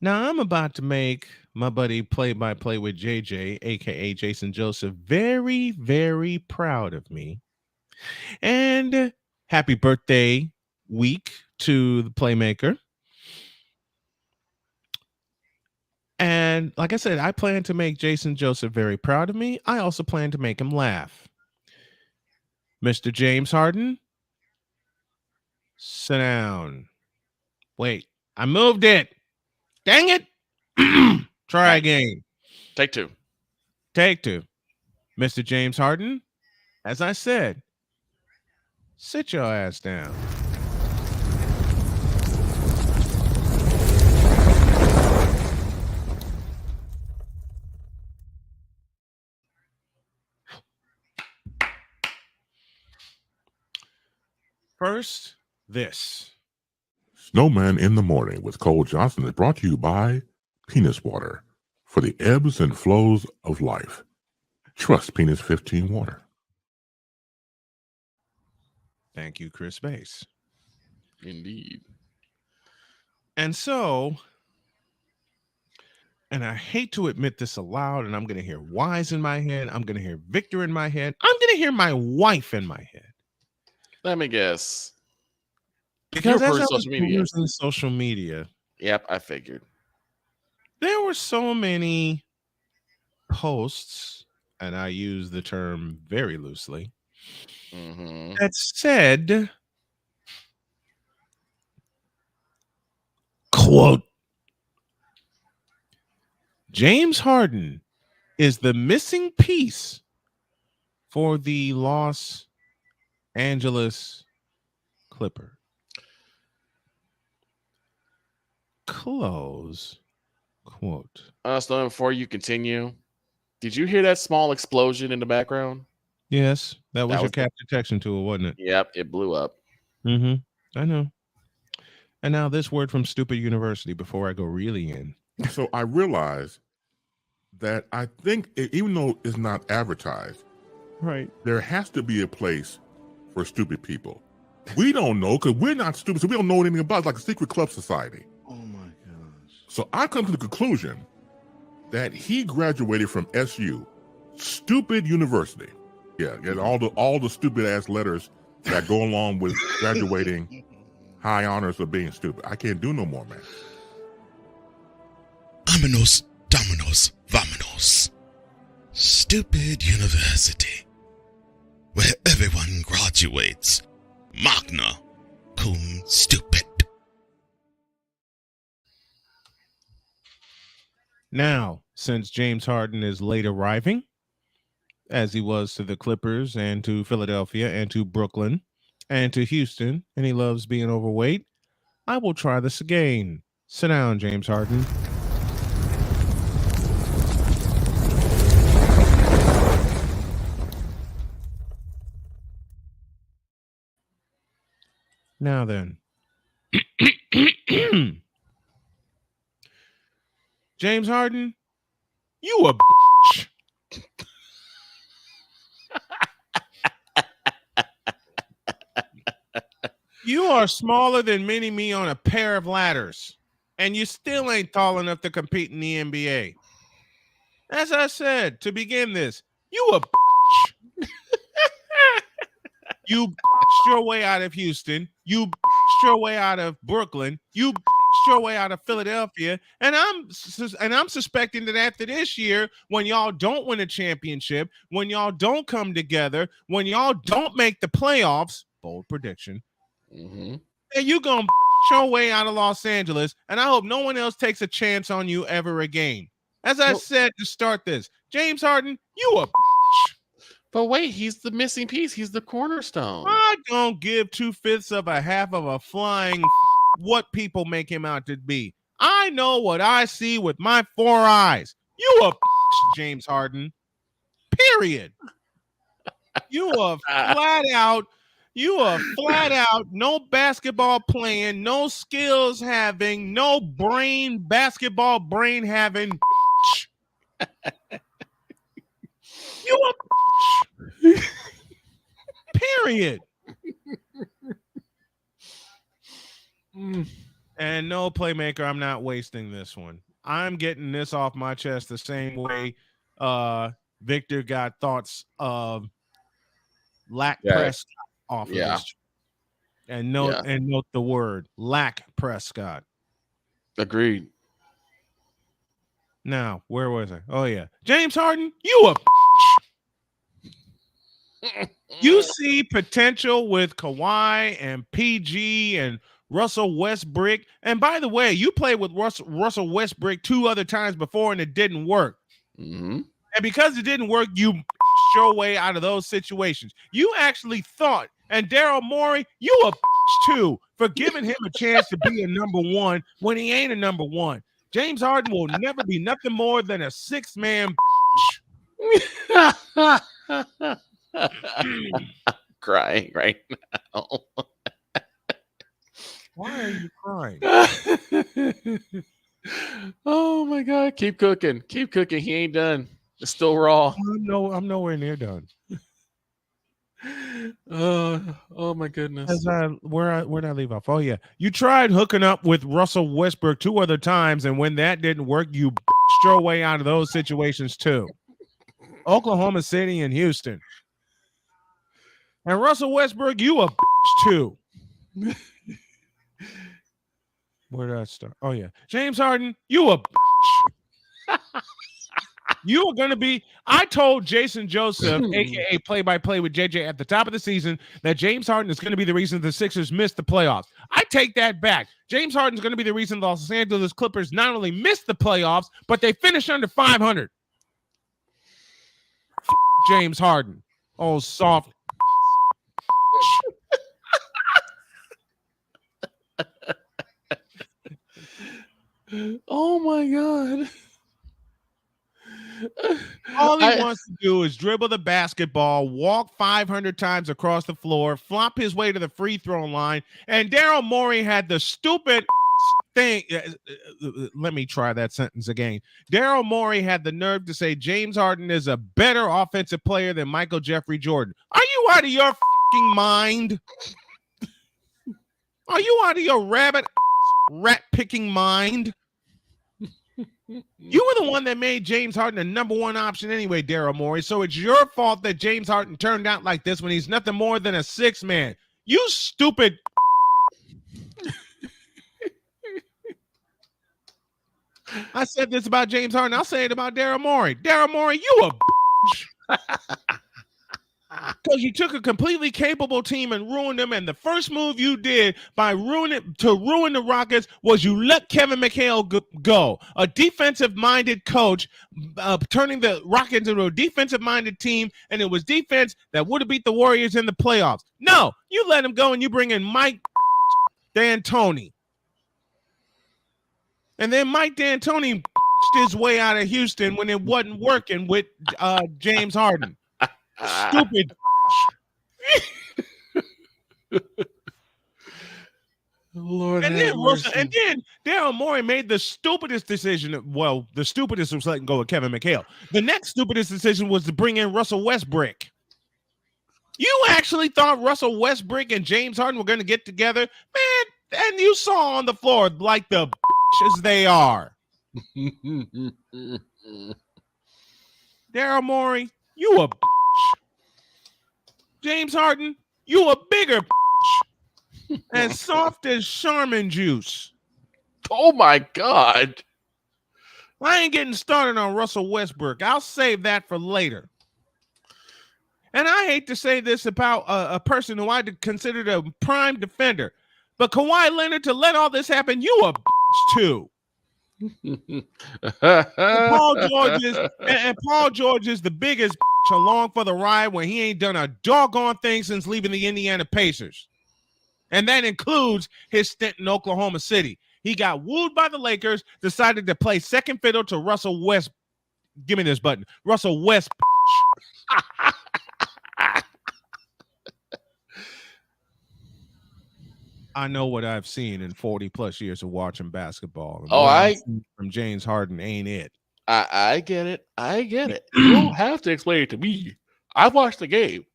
Now I'm about to make my buddy play-by-play with JJ, a.k.a. Jason Joseph, very, very proud of me. And happy birthday week to the Playmaker. And like I said, I plan to make Jason Joseph very proud of me. I also plan to make him laugh. Mr. James Harden, sit down. Wait, I moved it. Dang it. Try again. Take two. Mr. James Harden, as I said, sit your ass down. First, this. Snowman in the Morning with Cole Johnson is brought to you by Penis Water for the ebbs and flows of life. Trust Penis 15 Water. Thank you, Chris Bass. Indeed. And so, and I hate to admit this aloud, and I'm going to hear Wise in my head. I'm going to hear Victor in my head. I'm going to hear my wife in my head. Let me guess. Because as I was using social media. Yep, I figured. There were so many posts, and I use the term very loosely, that said, quote, James Harden is the missing piece for the Los Angeles Clippers. Close quote. Snowman, before you continue, did you hear that small explosion in the background? Yes, that was your capture texting tool, wasn't it? Yep, it blew up. I know. And now this word from Stupid University before I go really in. So I realized that I think even though it's not advertised, right, there has to be a place for stupid people. We don't know because we're not stupid, so we don't know anything about it. It's like a secret club society. Oh my gosh. So I come to the conclusion that he graduated from SU, Stupid University. Yeah, get all the stupid ass letters that go along with graduating high honors of being stupid. I can't do no more, man. Vámonos, dominos, vámonos. Stupid University, where everyone graduates magna cum stupid. Now, since James Harden is late arriving, as he was to the Clippers and to Philadelphia and to Brooklyn and to Houston, and he loves being overweight, I will try this again. Sit down, James Harden. Now then. James Harden, you a bitch. You are smaller than mini me on a pair of ladders, and you still ain't tall enough to compete in the NBA. As I said to begin this, you a bitch. You bitched your way out of Houston. You bitched your way out of Brooklyn. You bitched your way out of Philadelphia. And I'm suspecting that after this year, when y'all don't win a championship, when y'all don't come together, when y'all don't make the playoffs, bold prediction, and you're going to bitch your way out of Los Angeles, and I hope no one else takes a chance on you ever again. As I said to start this, James Harden, you a bitch. But wait, he's the missing piece. He's the cornerstone. I don't give 2/5 of a half of a flying what people make him out to be. I know what I see with my 4 eyes. You a bitch, James Harden. Period. You a flat out, no basketball playing, no skills having, no basketball brain having bitch. You a bitch. Period. And no, Playmaker, I'm not wasting this one. I'm getting this off my chest the same way Victor got thoughts of Lack Prescott off of his. And note the word Lack Prescott. Agreed. Now, where was I? Oh, yeah. James Harden, you a bitch. You see potential with Kawhi and PG and Russell Westbrook. And by the way, you played with Russell Westbrook 2 other times before and it didn't work. And because it didn't work, you bitched your way out of those situations. You actually thought, and Daryl Morey, you a bitch too, for giving him a chance to be a number 1 when he ain't a number 1. James Harden will never be nothing more than a 6-man bitch. Crying right now. Why are you crying? Oh my God. Keep cooking. Keep cooking. He ain't done. It's still raw. I'm nowhere near done. Oh my goodness. Where did I leave off? Oh yeah, you tried hooking up with Russell Westbrook 2 other times, and when that didn't work, you bitched your way out of those situations too. Oklahoma City and Houston. And Russell Westbrook, you a bitch too. Where did I start? Oh yeah, James Harden, you a bitch. You are going to be. I told Jason Joseph, a.k.a. play-by-play with JJ at the top of the season, that James Harden is going to be the reason the Sixers missed the playoffs. I take that back. James Harden is going to be the reason the Los Angeles Clippers not only missed the playoffs, but they finished under 500. James Harden. Oh, soft. Oh my God. All he wants to do is dribble the basketball, walk 500 times across the floor, flop his way to the free throw line, and Daryl Morey had the stupid thing. Let me try that sentence again. Daryl Morey had the nerve to say James Harden is a better offensive player than Michael Jeffrey Jordan. Are you out of your fucking mind? Are you out of your rat-picking mind? You were the one that made James Harden the number one option anyway, Daryl Morey. So it's your fault that James Harden turned out like this when he's nothing more than a 6-man. You stupid. I said this about James Harden. I'll say it about Daryl Morey. Daryl Morey, you a bitch. Because you took a completely capable team and ruined them, and the first move you did by ruin the Rockets was you let Kevin McHale go, a defensive-minded coach, turning the Rockets into a defensive-minded team, and it was defense that would have beat the Warriors in the playoffs. No, you let him go, and you bring in Mike D'Antoni. And then Mike D'Antoni his way out of Houston when it wasn't working with James Harden. Stupid. Lord, and then Daryl Morey made the stupidest decision. Well, the stupidest was letting go of Kevin McHale. The next stupidest decision was to bring in Russell Westbrook. You actually thought Russell Westbrook and James Harden were going to get together, man? And you saw on the floor like the bitches they are. Daryl Morey, you a bitch. James Harden, you a bigger bitch. As soft as Charmin juice. Oh my God. I ain't getting started on Russell Westbrook. I'll save that for later. And I hate to say this about a person who I considered a prime defender, but Kawhi Leonard, to let all this happen, you a bitch too. and Paul George is the biggest bitch along for the ride when he ain't done a doggone thing since leaving the Indiana Pacers. And that includes his stint in Oklahoma City. He got wooed by the Lakers, decided to play second fiddle to Russell West. Give me this button. Russell West. I know what I've seen in 40 plus years of watching basketball. From James Harden ain't it. I get it. I get it. You don't have to explain it to me. I watched the game.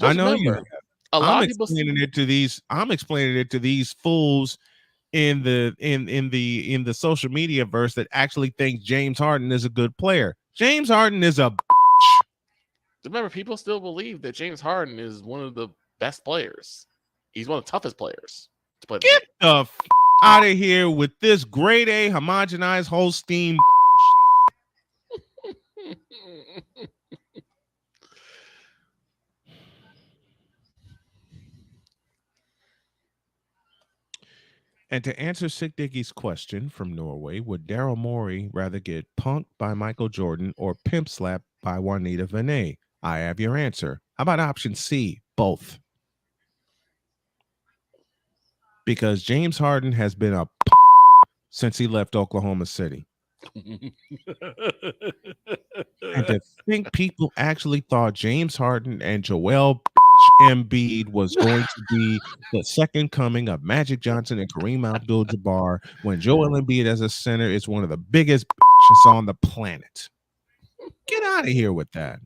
I know you. I'm explaining it to these fools in the social media verse that actually think James Harden is a good player. James Harden is a bitch. Remember, people still believe that James Harden is one of the best players. He's one of the toughest players to play. Get the out of here with this grade A homogenized Holstein. And to answer Sick Dickie's question from Norway, would Daryl Morey rather get punked by Michael Jordan or pimp slapped by Juanita Vinay? I have your answer. How about option C? Both. Because James Harden has been a since he left Oklahoma City. And to think people actually thought James Harden and Joel Embiid was going to be the second coming of Magic Johnson and Kareem Abdul-Jabbar when Joel Embiid as a center is one of the biggest bitches on the planet. Get out of here with that.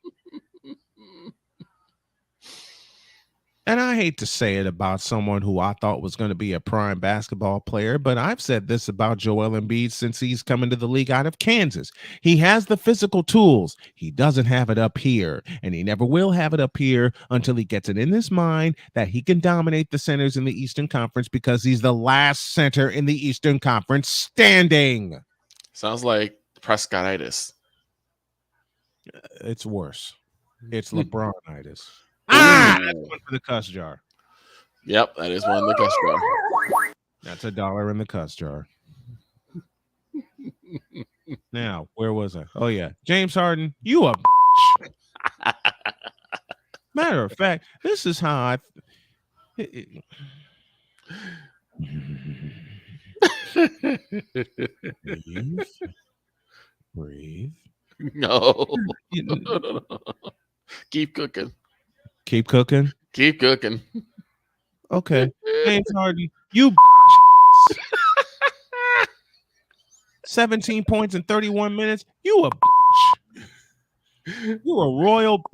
And I hate to say it about someone who I thought was going to be a prime basketball player, but I've said this about Joel Embiid since he's come into the league out of Kansas. He has the physical tools. He doesn't have it up here, and he never will have it up here until he gets it in his mind that he can dominate the centers in the Eastern Conference because he's the last center in the Eastern Conference standing. Sounds like Prescott-itis. It's worse. It's LeBron-itis. That's one for the cuss jar. Yep, that is one in the cuss jar. That's $1 in the cuss jar. Now, where was I? Oh, yeah. James Harden, you a bitch. Matter of fact, this is how breathe. No. Keep cooking. Keep cooking. Keep cooking. Okay. James Harden, you 17 points in 31 minutes. You a bitch. You a royal bitch.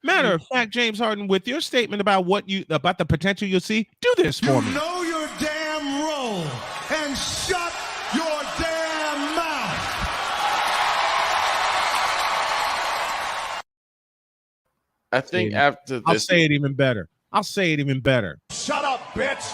Matter of fact, James Harden, with your statement about about the potential you'll see, do this for me. Know your damn role and shut your damn mouth. I think after this, I'll say it even better. Shut up, bitch.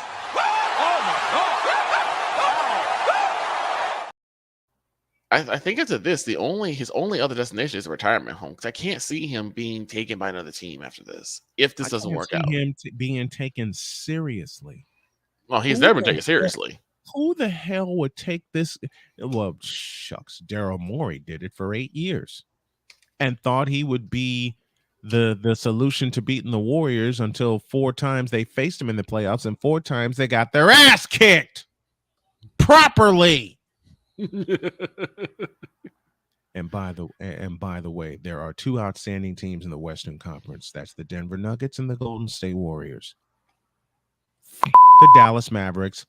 I think after this, his only other destination is a retirement home because I can't see him being taken by another team after this. If this doesn't work out, him being taken seriously. Well, he's never been taken seriously. Who the hell would take this? Well, shucks, Daryl Morey did it for 8 years, and thought he would be the solution to beating the Warriors until 4 times they faced him in the playoffs, and 4 times they got their ass kicked properly. And by the way, there are 2 outstanding teams in the Western Conference. That's the Denver Nuggets and the Golden State Warriors. The Dallas Mavericks,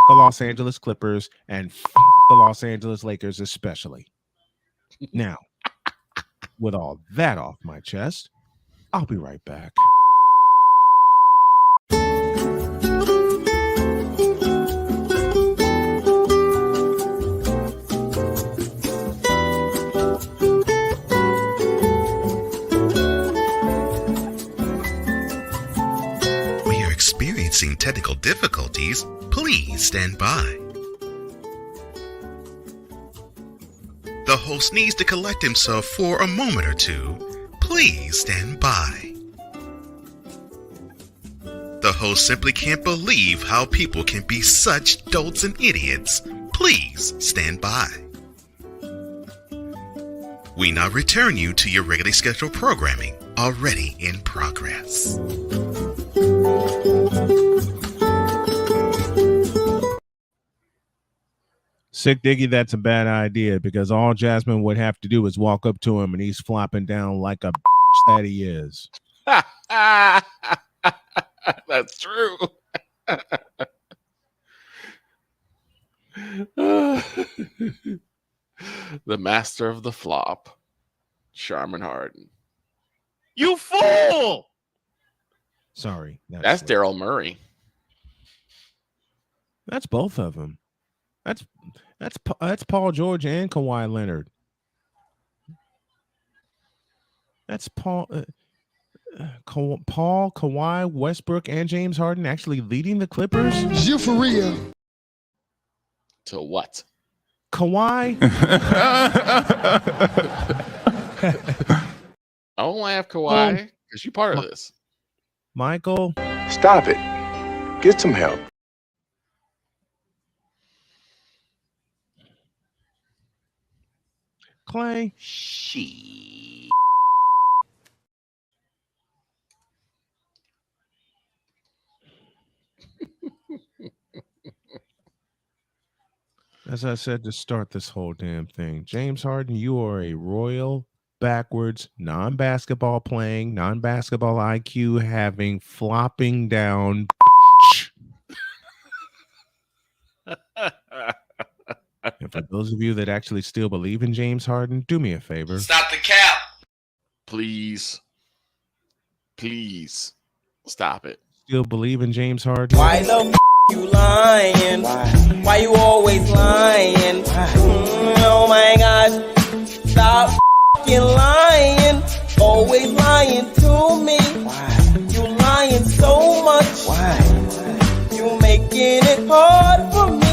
the Los Angeles Clippers, and the Los Angeles Lakers especially. Now, with all that off my chest, I'll be right back. Experiencing technical difficulties, please stand by. The host needs to collect himself for a moment or two. Please stand by. The host simply can't believe how people can be such dolts and idiots. Please stand by. We now return you to your regularly scheduled programming, already in progress. Sick Diggy, that's a bad idea because all Jasmine would have to do is walk up to him and he's flopping down like a bitch that he is. That's true. The master of the flop, Charmin Harden. You fool! Sorry. That's Daryl Murray. That's both of them. That's Paul George and Kawhi Leonard. That's Kawhi, Westbrook, and James Harden actually leading the Clippers. You for real? To what? Kawhi. I won't laugh, Kawhi, because you're part of this. Michael. Stop it. Get some help. Clay. As I said to start this whole damn thing, James Harden, you are a royal, backwards, non-basketball playing, non-basketball IQ having, flopping down. And for those of you that actually still believe in James Harden, do me a favor. Stop the cap. Please. Please. Stop it. Still believe in James Harden? Why the you lying? Why you always lying? Oh my gosh. Stop lying. Always lying to me. You lying so much. You making it hard for me.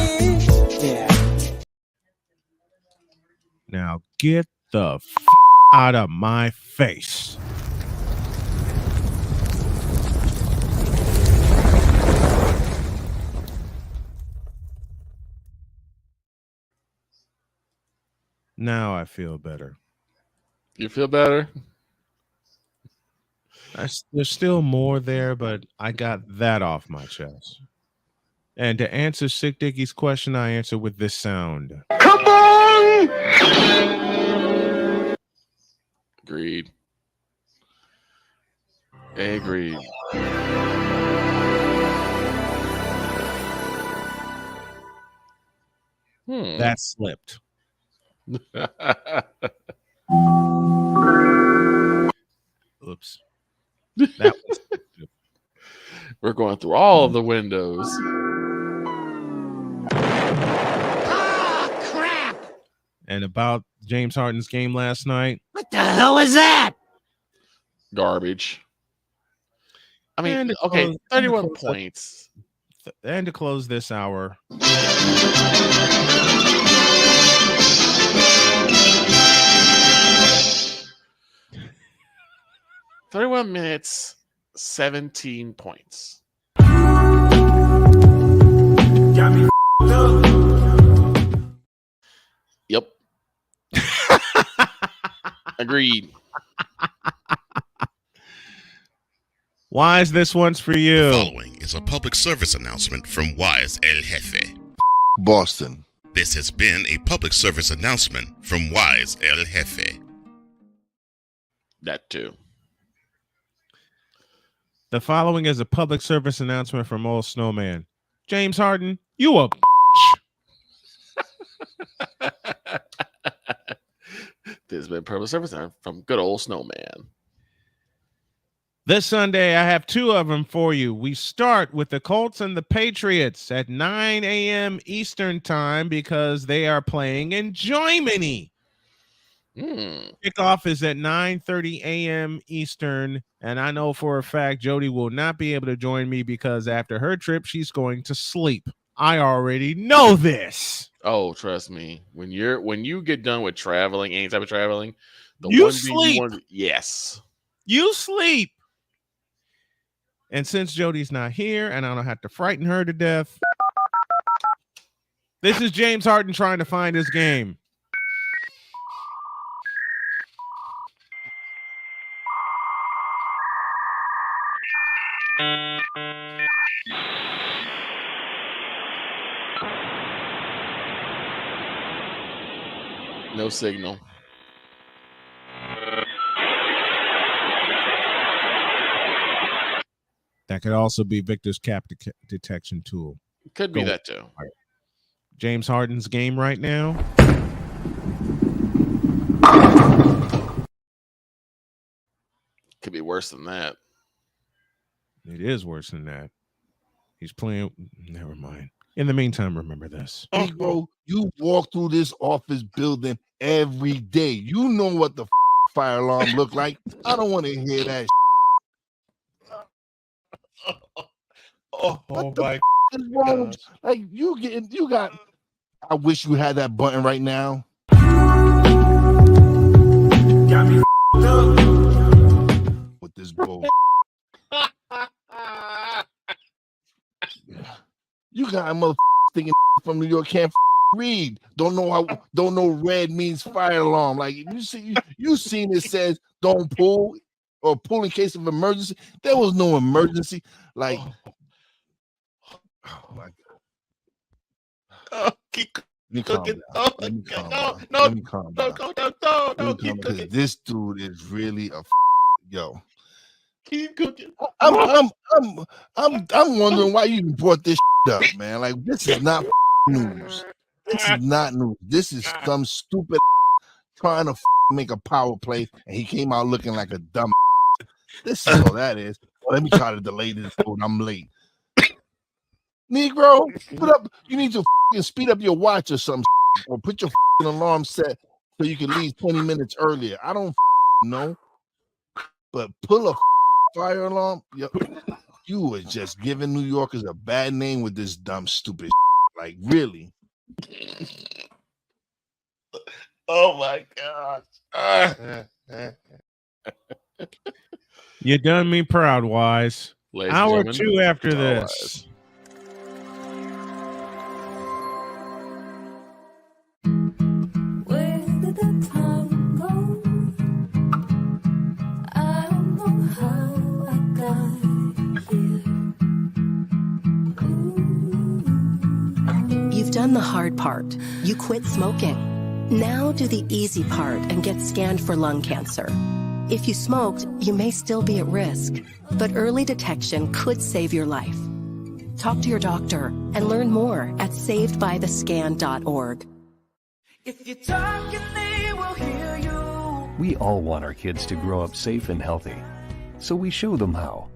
Now get the out of my face. Now I feel better. You feel better? There's still more there, but I got that off my chest. And to answer Sick Dickie's question, I answer with this sound. Come on! Agreed. Agreed. That slipped. Oops. That was We're going through all of the windows. And about James Harden's game last night. What the hell was that? Garbage. I mean, okay, 31 points. And to close this hour. 31 minutes, 17 points. Got me up. Yep. Agreed. Why is this one's for you? The following is a public service announcement from Wise El Jefe. Boston. This has been a public service announcement from Wise El Jefe. That too. The following is a public service announcement from old Snowman. James Harden, you a This has been public service from good old Snowman. This Sunday, I have two of them for you. We start with the Colts and the Patriots at 9 a.m. Eastern time because they are playing in Germany. Kickoff is at 9:30 a.m. Eastern, and I know for a fact Jody will not be able to join me because after her trip, she's going to sleep. I already know this. Oh, trust me. When you get done with traveling, any type of traveling, the you one sleep. thing you want, yes, you sleep. And since Jody's not here, and I don't have to frighten her to death, this is James Harden trying to find his game. No signal. That could also be Victor's cap detection tool. Could be that too. James Harden's game right now. Could be worse than that. It is worse than that. He's playing. Never mind. In the meantime, remember this. Bro, you walk through this office building every day. You know what the fire alarm look like. I don't want to hear that. Oh my is wrong? Like you got. I wish you had that button right now. Got me up. With this bull. You got a mother thinking from New York can't read. Don't know red means fire alarm. Like you seen it says don't pull or pull in case of emergency. There was no emergency. Like oh my God. Keep cooking. Let me calm down. Because this dude is really a yo. Keep cooking. I'm wondering why you brought this up, man. Like this is not news. This is not news. This is some stupid trying to make a power play, and he came out looking like a dumb. This is all that is. Let me try to delay this vote. I'm late. Negro, put up. You need to speed up your watch or something, or put your alarm set so you can leave 20 minutes earlier. I don't know, but pull a fire alarm. You were just giving New Yorkers a bad name with this dumb, stupid. Like, really? Oh my gosh. You done me proud, Wise. Ladies and Hour gentlemen, 2 after All this. Where did the time go? I don't know how I got here. You've done the hard part. You quit smoking. Now do the easy part and get scanned for lung cancer. If you smoked, you may still be at risk, but early detection could save your life. Talk to your doctor and learn more at savedbythescan.org. If you talk and they will hear you. We all want our kids to grow up safe and healthy, so we show them how.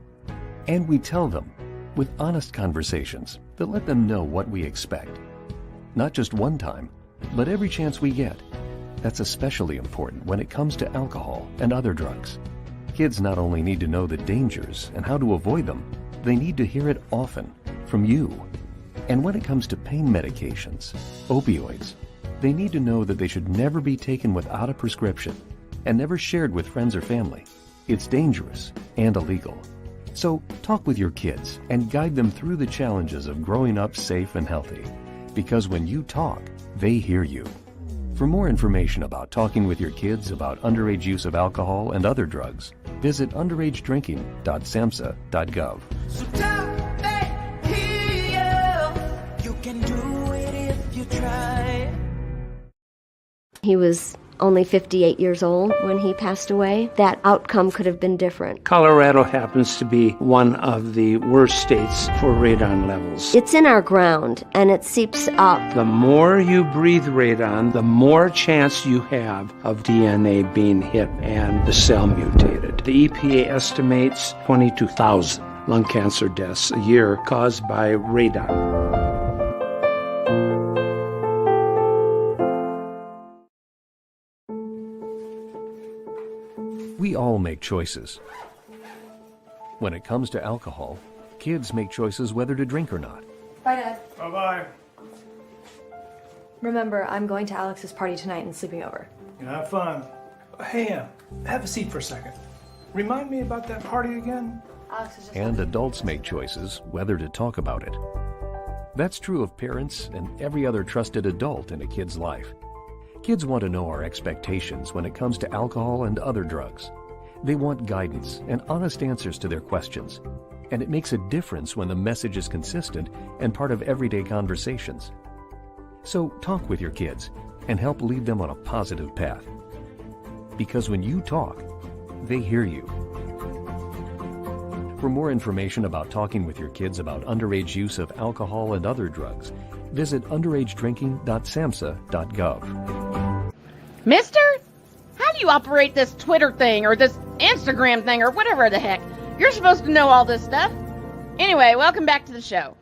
And we tell them with honest conversations that let them know what we expect. Not just one time, but every chance we get. That's especially important when it comes to alcohol and other drugs. Kids not only need to know the dangers and how to avoid them, they need to hear it often from you. And when it comes to pain medications, opioids, they need to know that they should never be taken without a prescription and never shared with friends or family. It's dangerous and illegal. So talk with your kids and guide them through the challenges of growing up safe and healthy. Because when you talk, they hear you. For more information about talking with your kids about underage use of alcohol and other drugs, visit underagedrinking.samhsa.gov. So talk, they hear you. You can do it if you try. He was only 58 years old when he passed away. That outcome could have been different. Colorado happens to be one of the worst states for radon levels. It's in our ground, and it seeps up. The more you breathe radon, the more chance you have of DNA being hit and the cell mutated. The EPA estimates 22,000 lung cancer deaths a year caused by radon. We all make choices. When it comes to alcohol, kids make choices whether to drink or not. Bye, Dad. Bye-bye. Remember, I'm going to Alex's party tonight and sleeping over. Have fun. Hey, have a seat for a second. Remind me about that party again? Alex is just And adults make choices whether to talk about it. That's true of parents and every other trusted adult in a kid's life. Kids want to know our expectations when it comes to alcohol and other drugs. They want guidance and honest answers to their questions. And it makes a difference when the message is consistent and part of everyday conversations. So talk with your kids and help lead them on a positive path. Because when you talk, they hear you. For more information about talking with your kids about underage use of alcohol and other drugs, visit underagedrinking.samhsa.gov. Mister? How do you operate this Twitter thing or this Instagram thing or whatever the heck? You're supposed to know all this stuff. Anyway, welcome back to the show.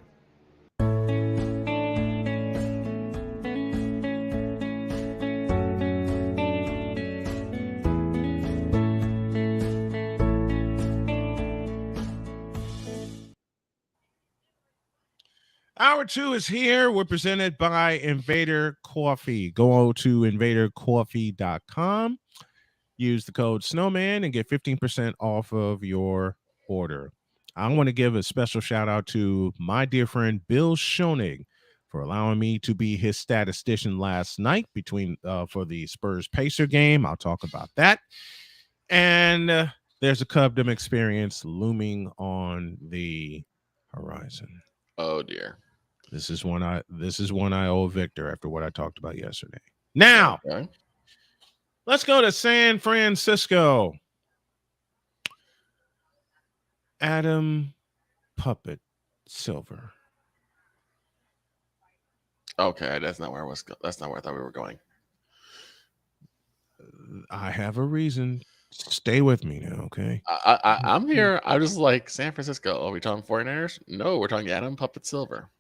Hour 2 is here. We're presented by Invader Coffee. Go to invadercoffee.com. Use the code Snowman and get 15% off of your order. I want to give a special shout out to my dear friend Bill Schoening for allowing me to be his statistician last night for the Spurs Pacer game. I'll talk about that. And there's a Cubdom experience looming on the horizon. Oh dear. This is one I owe Victor after what I talked about yesterday. Now, let's go to San Francisco. Adam Puppet Silver. Okay, that's not where I was. That's not where I thought we were going. I have a reason Stay with me now, okay? I'm here. I'm just like San Francisco. Are we talking 49ers? No, we're talking Adam Puppet Silver.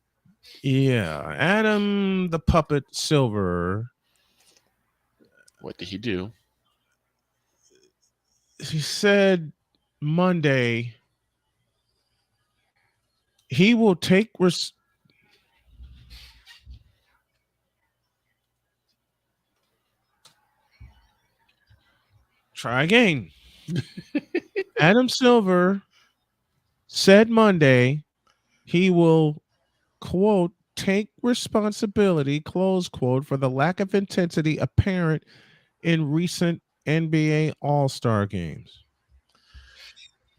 Yeah, Adam the Puppet Silver. What did he do? He said Monday he will take Try again. Adam Silver said Monday he will, quote, take responsibility, close quote, for the lack of intensity apparent in recent NBA All-Star games.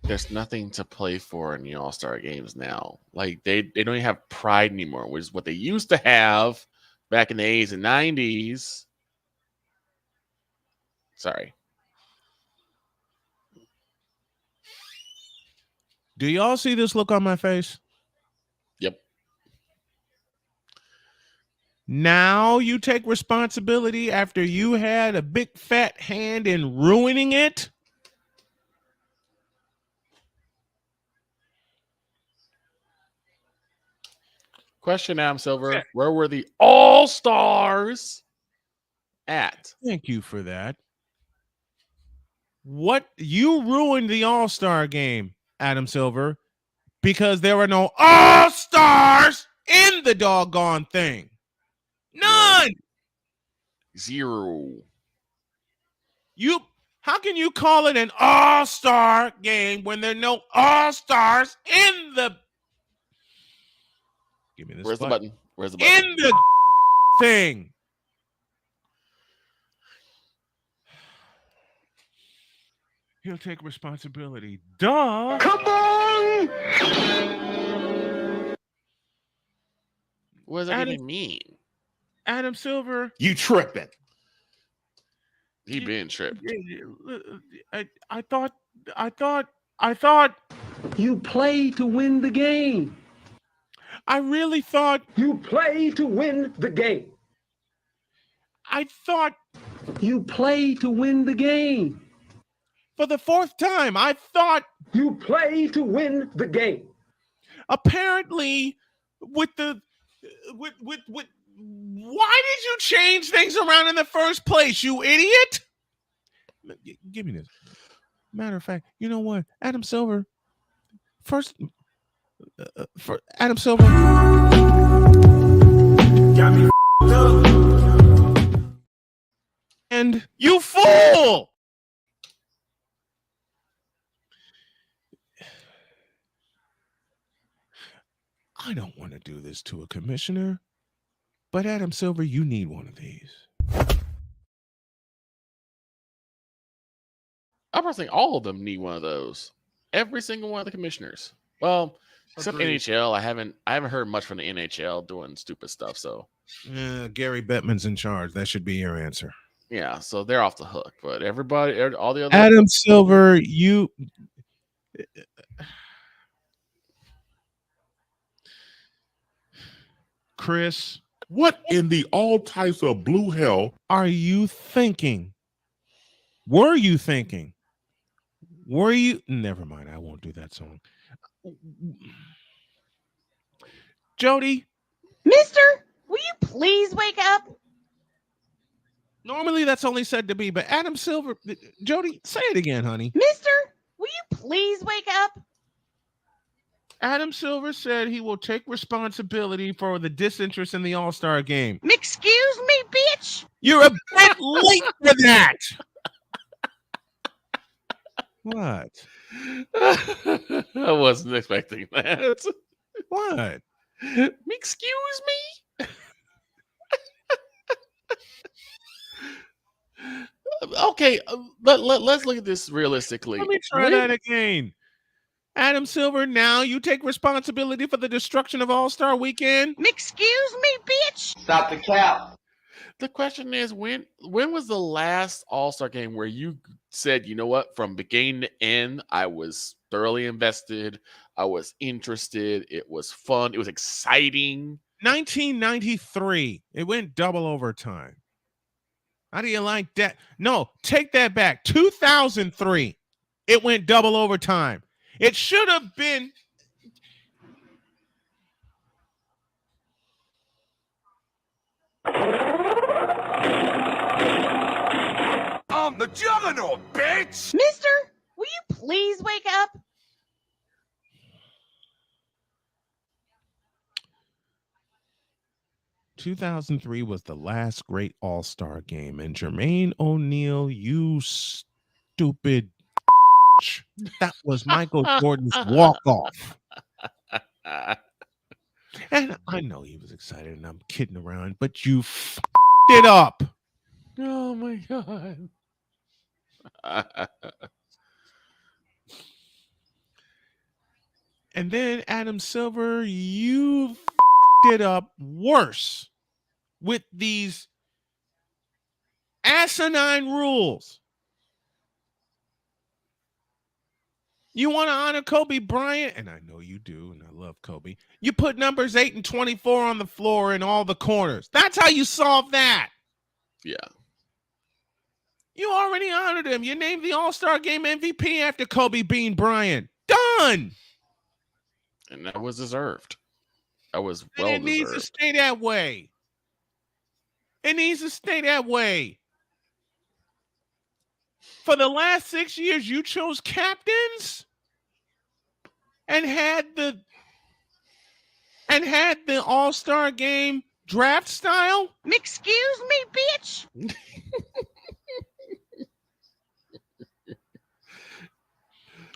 There's nothing to play for in the All-Star games now. Like they don't even have pride anymore, which is what they used to have back in the 80s and 90s. Sorry. Do y'all see this look on my face? Yep. Now you take responsibility after you had a big fat hand in ruining it? Question, Adam Silver. Where were the All-Stars at? Thank you for that. What? You ruined the All-Star game, Adam Silver, because there were no All-Stars in the doggone thing. None. Zero. How can you call it an All-Star game when there are no All-Stars in the... Give me this. Where's the button? Where's the button? In the thing. He'll take responsibility. Duh. Come on. What does that even mean? Adam Silver. You tripping. He been tripped. I thought You play to win the game. I really thought You play to win the game. I thought You play to win the game. for the fourth time. I thought You play to win the game. Apparently with why did you change things around in the first place, you idiot? Give me this. Matter of fact, you know what? Adam Silver, for Adam Silver. Got me up. And you fool! I don't want to do this to a commissioner, but Adam Silver, you need one of these. I personally think all of them need one of those. Every single one of the commissioners. Well, except Agreed. NHL. I haven't heard much from the NHL doing stupid stuff. So Gary Bettman's in charge. That should be your answer. yeah, so they're off the hook. But everybody, all the other Adam Silver, you. Chris, what in the all types of blue hell are you thinking? Were you thinking? Were you? Never mind. I won't do that song. Jody, Mister, will you please wake up? normally that's only said to be, but Adam Silver, Jody, say it again, honey. Mister, will you please wake up? Adam Silver said he will take responsibility for the disinterest in the All-Star game. Excuse me, bitch. You're a bit late for that. What? I wasn't expecting that. What? Excuse me? Okay, let's look at this realistically. Let me try that again. Adam Silver, now you take responsibility for the destruction of All-Star Weekend. Excuse me, bitch. Stop the cap. The question is, when was the last All-Star game where you said, you know what, from beginning to end, I was thoroughly invested, I was interested, it was fun, it was exciting? 1993. It went double overtime. How do you like that? No, take that back. 2003, it went double overtime. It should have been. I'm the juggernaut, bitch! Mister, will you please wake up? 2003 was the last great All-Star game, and Jermaine O'Neal, you stupid, that was Michael Jordan's walk-off. And I know he was excited, and I'm kidding around, but you f***ed it up. Oh my God. And then Adam Silver, you f***ed it up worse with these asinine rules. You want to honor Kobe Bryant, and I know you do, and I love Kobe. You put numbers 8 and 24 on the floor in all the corners. That's how you solve that. Yeah. You already honored him. You named the All-Star Game MVP after Kobe Bean Bryant. Done. And that was deserved. That was And well it needs to deserved. stay that way. It needs to stay that way. For the last 6 years, you chose captains and had the All-Star Game draft style. Excuse me, bitch.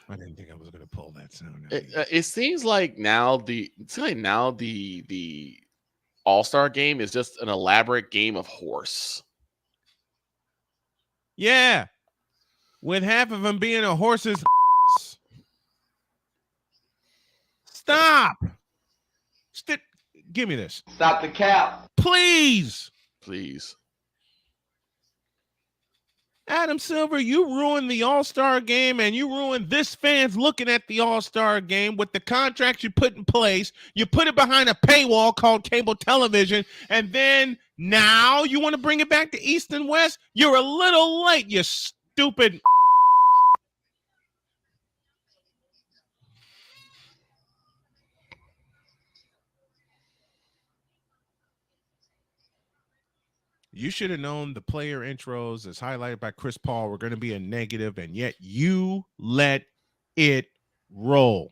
I didn't think I was going to pull that sound. It seems like now the All-Star Game is just an elaborate game of horse. Yeah. With half of them being a horse's. Stop. Give me this. Stop the cap. Please. Please. Adam Silver, you ruined the All-Star Game, and you ruined this fans looking at the All-Star Game with the contracts you put in place. You put it behind a paywall called cable television, and then now you want to bring it back to East and West? You're a little late, you stupid. You should have known the player intros, as highlighted by Chris Paul, were going to be a negative, and yet you let it roll.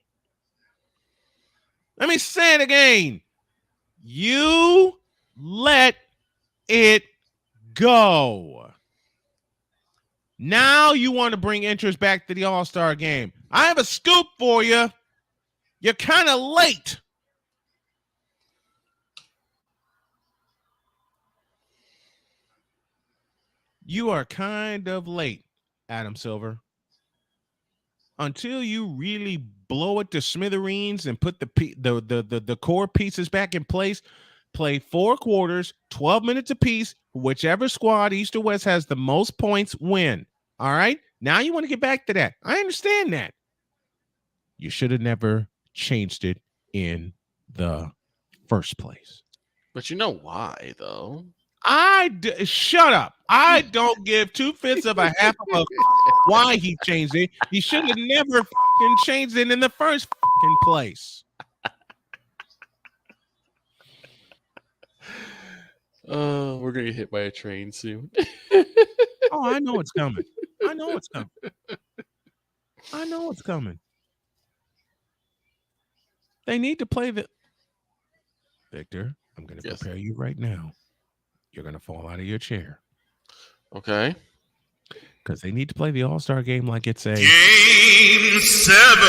Let me say it again. You let it go. Now you want to bring interest back to the All-Star Game. I have a scoop for you. You're kind of late. You are kind of late, Adam Silver. Until you really blow it to smithereens and put the core pieces back in place, play 4 quarters, 12 minutes apiece. Whichever squad, East or West, has the most points win. All right? Now you want to get back to that. I understand that. You should have never changed it in the first place. But you know why, though? Shut up. I don't give 2/5 of a half of a why he changed it. He should have never changed it in the first place. Oh, we're gonna get hit by a train soon. Oh, I know it's coming. I know it's coming. I know it's coming. They need to play the Victor. I'm going to prepare you right now. You're going to fall out of your chair. Okay. Because they need to play the All-Star Game like it's a Game 7.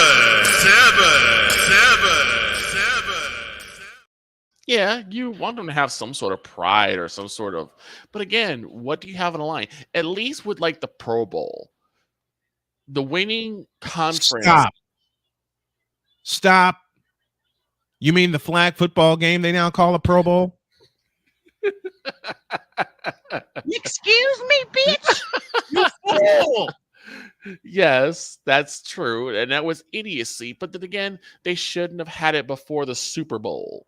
Yeah, you want them to have some sort of pride or some sort of, but again, what do you have on the line? At least with like the Pro Bowl, the winning conference. Stop. You mean the flag football game they now call a Pro Bowl? Excuse me, bitch. You fool. Yes, that's true. And that was idiocy. But then again, they shouldn't have had it before the Super Bowl.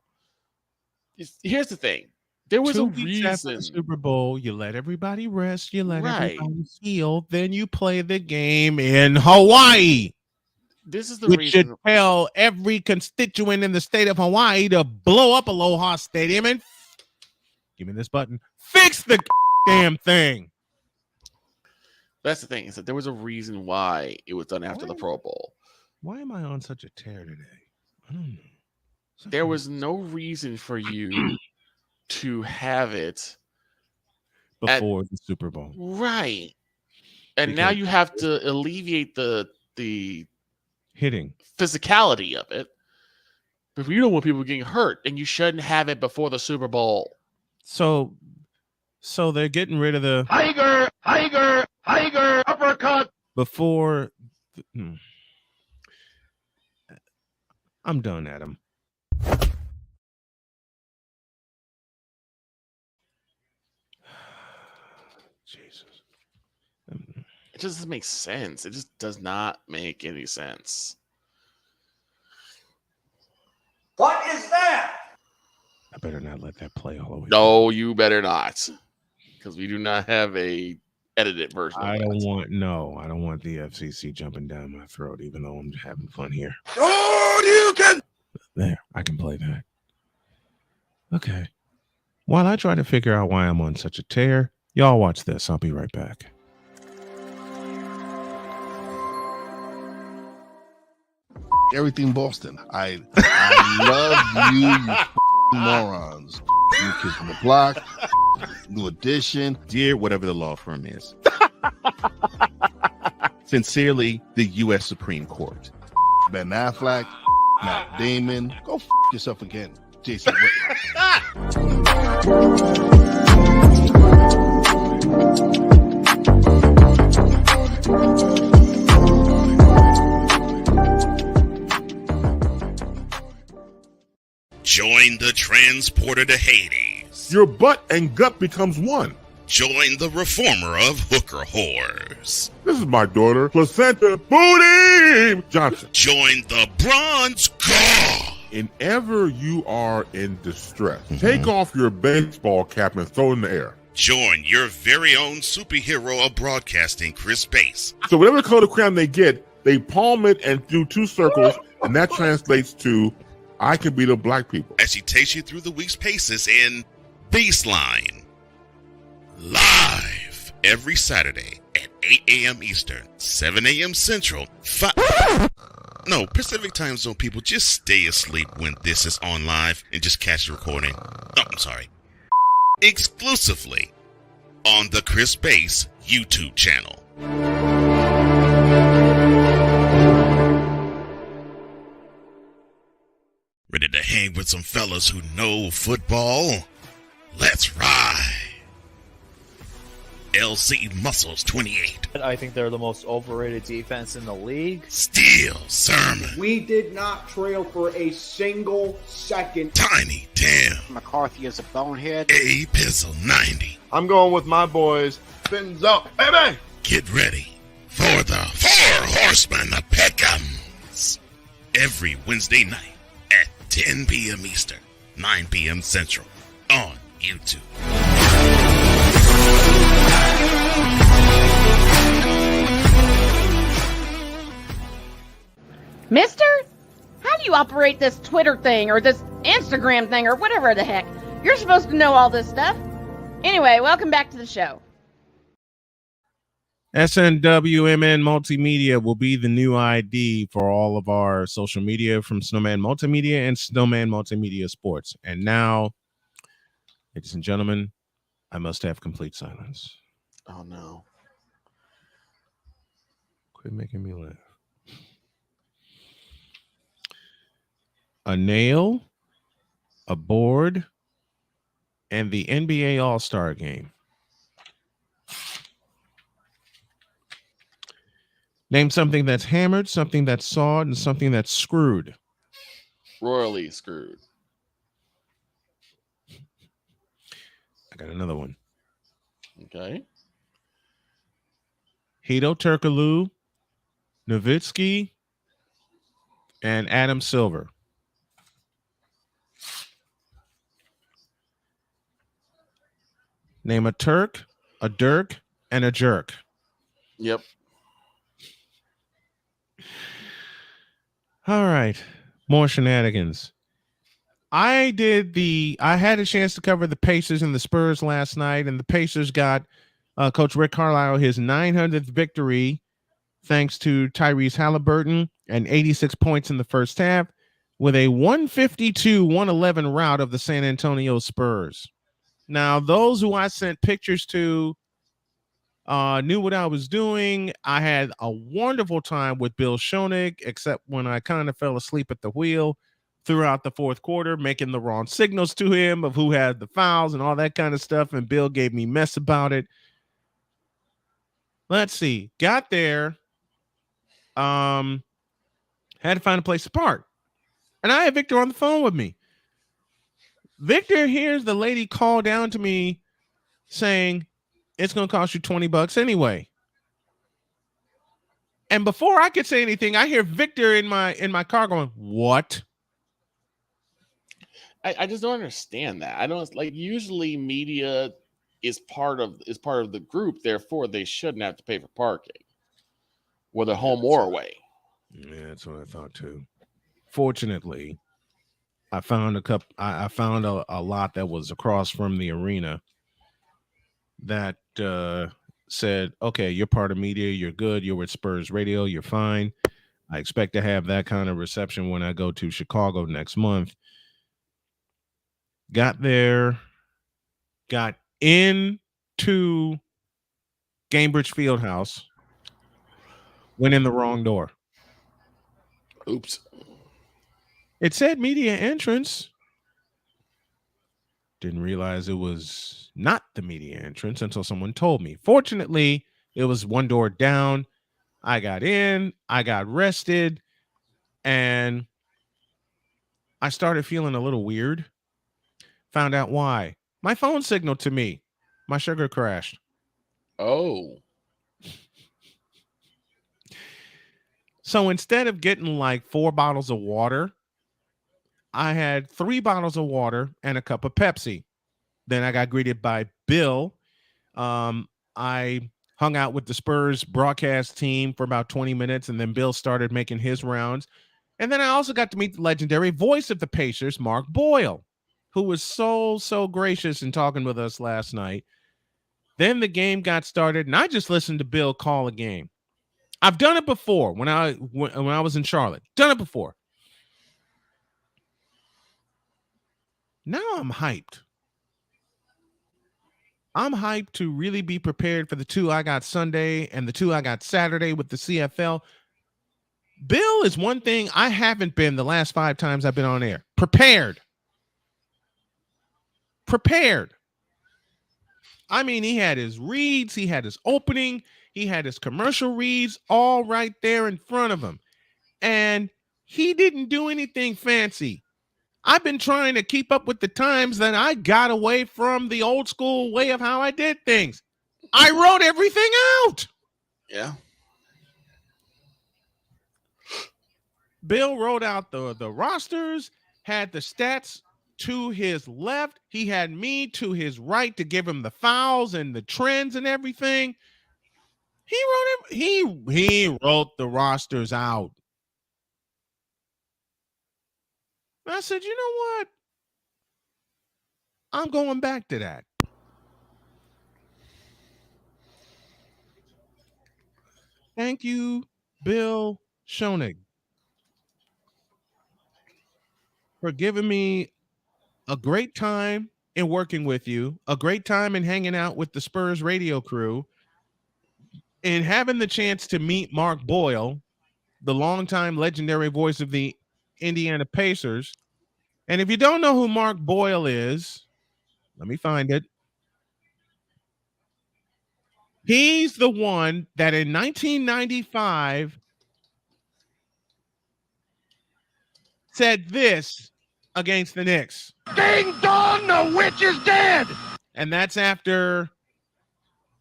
Here's the thing. There was 2 a weeks after the reason. Super Bowl, you let everybody rest, you let Right. everybody heal, then you play the game in Hawaii. This is the Which reason. should tell every constituent in the state of Hawaii to blow up Aloha Stadium and give me this button. Fix the damn thing. That's the thing, is that there was a reason why it was done after the Pro Bowl. Why am I on such a tear today? I don't know. There was no reason for you to have it Before the Super Bowl. right. And now Because you have to alleviate the hitting physicality of it. But you don't want people getting hurt, and you shouldn't have it before the Super Bowl. So they're getting rid of the Tiger, uppercut. before. I'm done, Adam. Jesus. It just doesn't make sense. It just does not make any sense. What is that? I better not let that play all the way. No, you better not. Because we do not have a edited version of I that. don't want the FCC jumping down my throat, even though I'm having fun here. Oh, you can. There, I can play that. Okay. While I try to figure out why I'm on such a tear, y'all watch this. I'll be right back. Everything Boston. I love you, you morons. New Kids from the Block, New Edition. Dear whatever the law firm is. Sincerely, the U.S. Supreme Court. Ben Affleck, Matt Damon. Go yourself again, Jason Whitlock. Join the transporter to Hades. Your butt and gut becomes one. Join the reformer of hooker whores. This is my daughter, Placenta Booty Johnson. Join the bronze god. Whenever you are in distress, take off your baseball cap and throw it in the air. Join your very own superhero of broadcasting, Chris Bass. So whatever color crayon they get, they palm it and do 2 circles, and that translates to I can beat up black people. As she takes you through the week's paces in Baseline. Live every Saturday at 8 a.m. Eastern, 7 a.m. Central, Pacific Time Zone people, just stay asleep when this is on live and just catch the recording. Oh, I'm sorry. Exclusively on the Chris Bass YouTube channel. Ready to hang with some fellas who know football? Let's ride. LC Muscles 28. I think they're the most overrated defense in the league. Steel Sermon. We did not trail for a single second. Tiny Tim. McCarthy is a bonehead. A Pizzle 90. I'm going with my boys. Fins up, baby. Get ready for the 4 Horsemen of Pick'ems. Every Wednesday night at 10 p.m. Eastern, 9 p.m. Central on YouTube. Mister, how do you operate this Twitter thing or this Instagram thing or whatever the heck? You're supposed to know all this stuff. Anyway, welcome back to the show. SNWMN Multimedia will be the new ID for all of our social media from Snowman Multimedia and Snowman Multimedia Sports. And now, ladies and gentlemen, I must have complete silence. Oh, no. Quit making me laugh. A nail, a board, and the NBA All-Star Game. Name something that's hammered, something that's sawed, and something that's screwed. Royally screwed. I got another one. Okay. Hito Turkoglu, Nowitzki, and Adam Silver. Name a Turk, a Dirk, and a jerk. Yep. All right. More shenanigans. I had a chance to cover the Pacers and the Spurs last night, and the Pacers got Coach Rick Carlisle his 900th victory thanks to Tyrese Halliburton and 86 points in the first half with a 152-111 rout of the San Antonio Spurs. Now, those who I sent pictures to knew what I was doing. I had a wonderful time with Bill Schoenig, except when I kind of fell asleep at the wheel throughout the fourth quarter, making the wrong signals to him of who had the fouls and all that kind of stuff. And Bill gave me mess about it. Let's see. Got there. Had to find a place to park. And I had Victor on the phone with me. Victor hears the lady call down to me saying, it's going to cost you $20 anyway. And before I could say anything, I hear Victor in my car going, what? I just don't understand that. I don't like, usually media is part of the group, therefore they shouldn't have to pay for parking, whether home or away. Yeah, that's what I thought too. Fortunately, I found a lot that was across from the arena that said, okay, you're part of media, you're good, you're with Spurs Radio, you're fine. I expect to have that kind of reception when I go to Chicago next month. Got there, got into Gainbridge Fieldhouse, went in the wrong door. Oops. It said media entrance. Didn't realize it was not the media entrance until someone told me. Fortunately, it was one door down. I got in, I got rested, and I started feeling a little weird. Found out why. My phone signaled to me. My sugar crashed. Oh. So instead of getting like 4 bottles of water, I had 3 bottles of water and a cup of Pepsi. Then I got greeted by Bill. I hung out with the Spurs broadcast team for about 20 minutes, and then Bill started making his rounds. And then I also got to meet the legendary voice of the Pacers, Mark Boyle, who was so gracious in talking with us last night. Then the game got started, and I just listened to Bill call a game. I've done it before when I was in Charlotte. Done it before. Now I'm hyped. I'm hyped to really be prepared for the 2 I got Sunday and the 2 I got Saturday with the CFL. Bill is one thing I haven't been the last 5 times I've been on air. Prepared. I mean, he had his reads, he had his opening, he had his commercial reads all right there in front of him. And he didn't do anything fancy. I've been trying to keep up with the times that I got away from the old school way of how I did things. I wrote everything out. Yeah. Bill wrote out the rosters, had the stats to his left. He had me to his right to give him the fouls and the trends and everything. He wrote the rosters out. I said, you know what? I'm going back to that. Thank you, Bill Schoenig, for giving me a great time in working with you, a great time in hanging out with the Spurs radio crew, and having the chance to meet Mark Boyle, the longtime legendary voice of the Indiana Pacers. And if you don't know who Mark Boyle is, let me find it. He's the one that in 1995 said this against the Knicks. Ding dong, the witch is dead. And that's after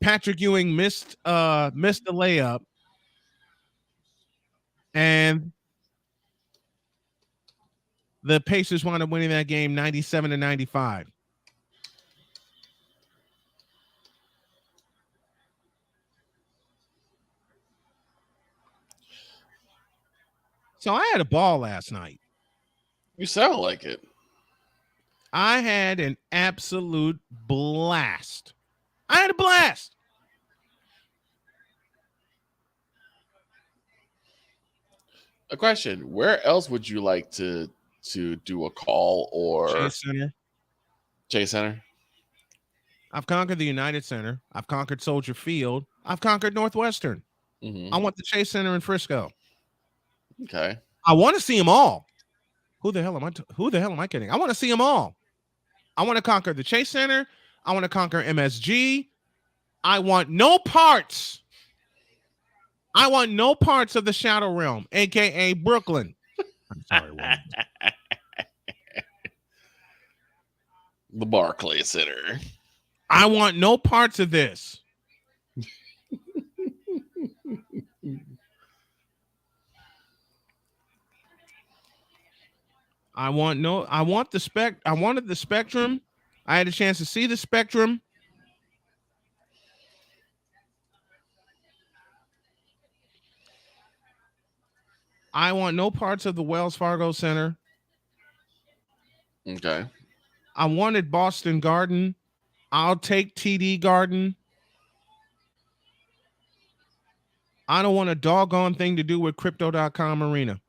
Patrick Ewing missed a layup. And the Pacers wound up winning that game 97-95. So I had a ball last night. You sound like it. I had an absolute blast. I had a blast. A question: where else would you like to do a call or Chase Center? Chase Center. I've conquered the United Center. I've conquered Soldier Field. I've conquered Northwestern. I want the Chase Center in Frisco. Okay. I want to see them all. Who the hell am I kidding? I want to see them all. I want to conquer the Chase Center. I want to conquer MSG. I want no parts. I want no parts of the Shadow Realm, a.k.a. Brooklyn. I'm sorry. The Barclays Center. I want no parts of this. I wanted the Spectrum. I had a chance to see the Spectrum. I want no parts of the Wells Fargo Center. Okay. I wanted Boston Garden. I'll take TD Garden. I don't want a doggone thing to do with Crypto.com Arena.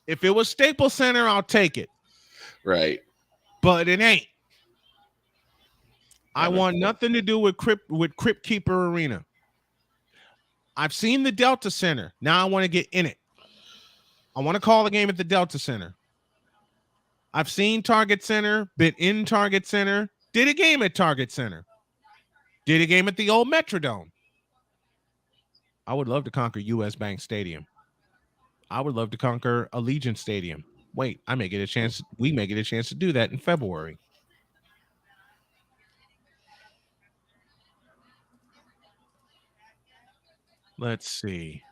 If it was Staples Center, I'll take it. Right. But it ain't. I want nothing to do with Crypt Keeper Arena. I've seen the Delta Center. Now I want to get in it. I want to call a game at the Delta Center. I've seen Target Center, been in Target Center, did a game at Target Center, did a game at the old Metrodome. I would love to conquer US Bank Stadium. I would love to conquer Allegiant Stadium. Wait, we may get a chance to do that in February. Let's see.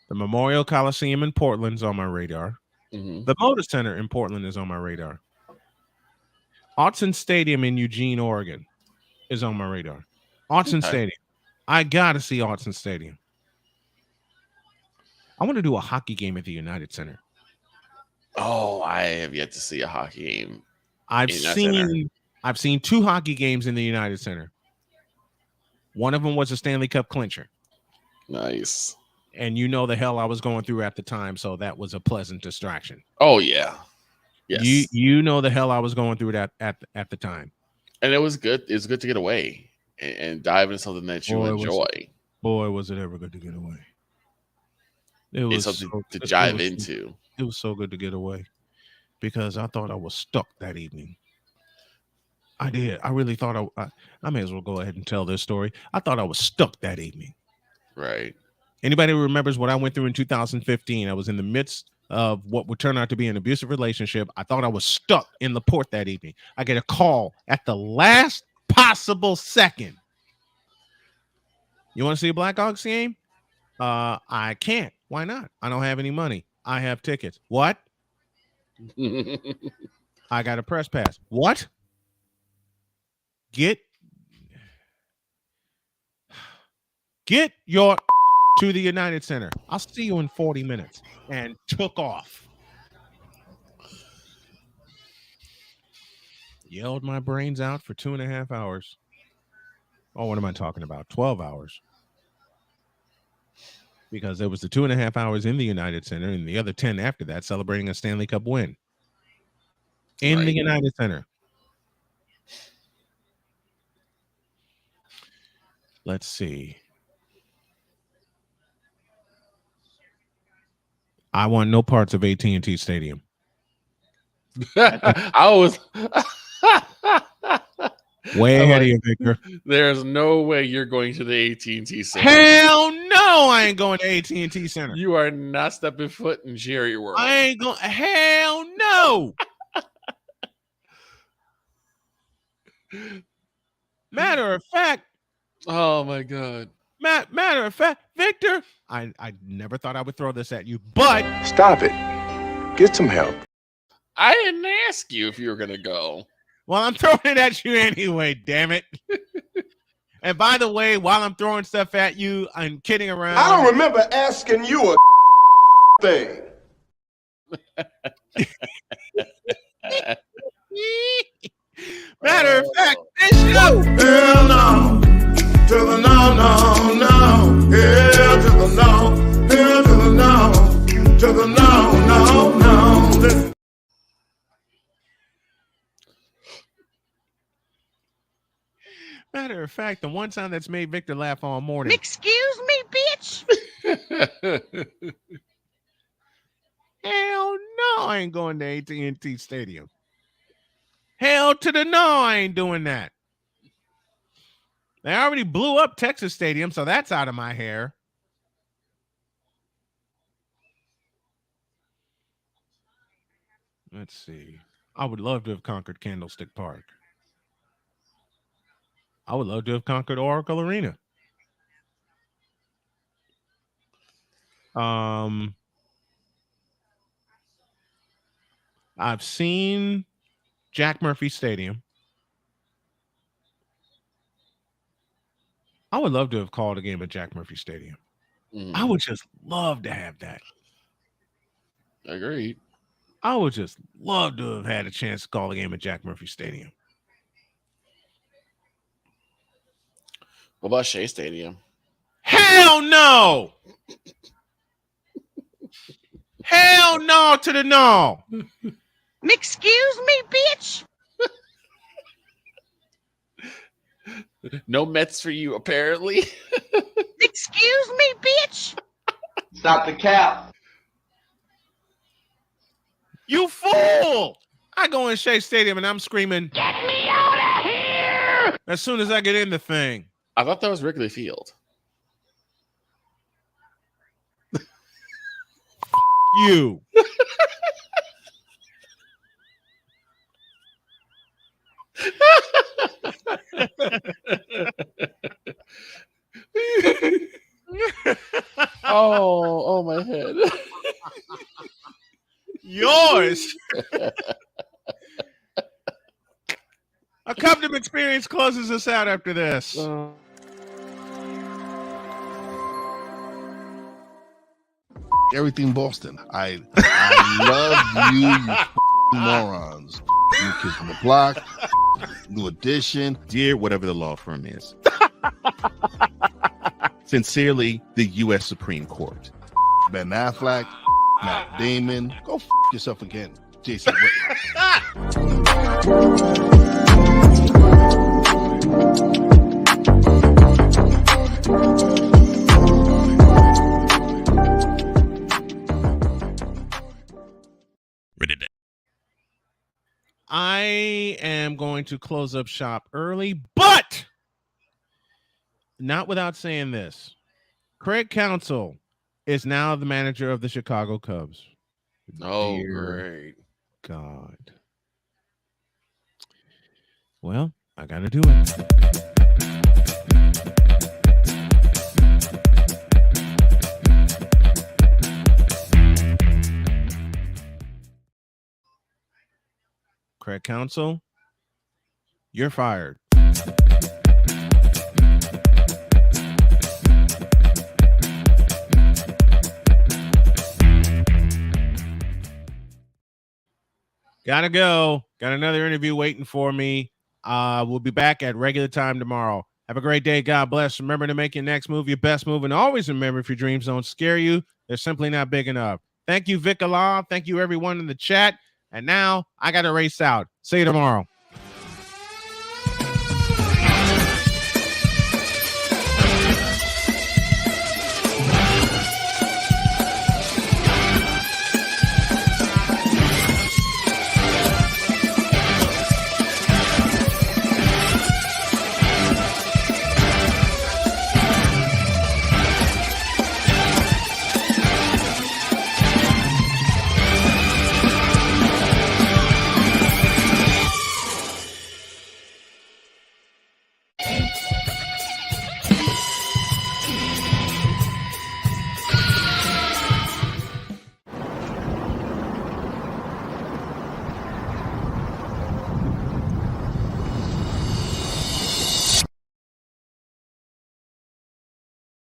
The Memorial Coliseum in Portland's on my radar. The Moda Center in Portland is on my radar. Autzen Stadium in Eugene, Oregon is on my radar. Autzen Stadium. I got to see Autzen Stadium. I want to do a hockey game at the United Center. Oh, I have yet to see a hockey game. I've seen 2 hockey games in the United Center. One of them was a Stanley Cup clincher. Nice. And you know the hell I was going through at the time, so that was a pleasant distraction. Oh yeah, yes. You know the hell I was going through at the time, and it was good. It's good to get away and dive into something that you enjoy. Was it ever good to get away? It was something to dive into. It was so good to get away because I thought I was stuck that evening. I did. I really thought I may as well go ahead and tell this story. I thought I was stuck that evening. Right. Anybody who remembers what I went through in 2015, I was in the midst of what would turn out to be an abusive relationship. I thought I was stuck in the port that evening. I get a call at the last possible second. You want to see a Blackhawks game? I can't. Why not? I don't have any money. I have tickets. What? I got a press pass. What? Get your to the United Center. I'll see you in 40 minutes. And took off. Yelled my brains out for 2.5 hours. Oh, what am I talking about? 12 hours. Because there was the 2.5 hours in the United Center and the other 10 after that celebrating a Stanley Cup win. In the United Center. Let's see. I want no parts of AT&T Stadium. I was way ahead of you, Victor. There's no way you're going to the AT&T Center. Hell no, I ain't going to AT&T Center. You are not stepping foot in Jerry World. I ain't going. Hell no. Matter of fact. Oh my God. Matter of fact, Victor, I never thought I would throw this at you, but stop it. Get some help. I didn't ask you if you were gonna go. Well, I'm throwing it at you anyway, damn it. And by the way, while I'm throwing stuff at you, I'm kidding around. I don't remember asking you a thing. Matter of fact, this show. Hell no. To the no, no, no. Hell to the no. Hell to the no. To the no, no, no. Matter of fact, the one time that's made Victor laugh all morning. Excuse me, bitch. Hell no, I ain't going to AT&T Stadium. Hell to the no, I ain't doing that. They already blew up Texas Stadium, so that's out of my hair. Let's see. I would love to have conquered Candlestick Park. I would love to have conquered Oracle Arena. I've seen Jack Murphy Stadium. I would love to have called a game at Jack Murphy Stadium. I would just love to have that. Agreed. I would just love to have had a chance to call a game at Jack Murphy Stadium. What about Shea Stadium? Hell no! Hell no to the no! Excuse me, bitch. No Mets for you, apparently. Excuse me, bitch. Stop the cap. You fool! I go in Shea Stadium and I'm screaming, Get me out of here! as soon as I get in the thing. I thought that was Wrigley Field. You. Oh, my head. Yours. A Cubdom Experience closes us out after this. Everything Boston. I love you morons. New Kids on the Block, New Edition. Dear whatever the law firm is. Sincerely, the U.S. Supreme Court. Ben Affleck, Matt Damon. Go yourself again, Jason Whitlock. I am going to close up shop early, but not without saying this. Craig Counsell is now the manager of the Chicago Cubs. Oh, Dear great. God. Well, I got to do it. Craig Counsell, you're fired. Gotta go. Got another interview waiting for me. We'll be back at regular time tomorrow. Have a great day. God bless. Remember to make your next move your best move. And always remember, if your dreams don't scare you, they're simply not big enough. Thank you, Vic Allah. Thank you, everyone in the chat. And now I got to race out. See you tomorrow.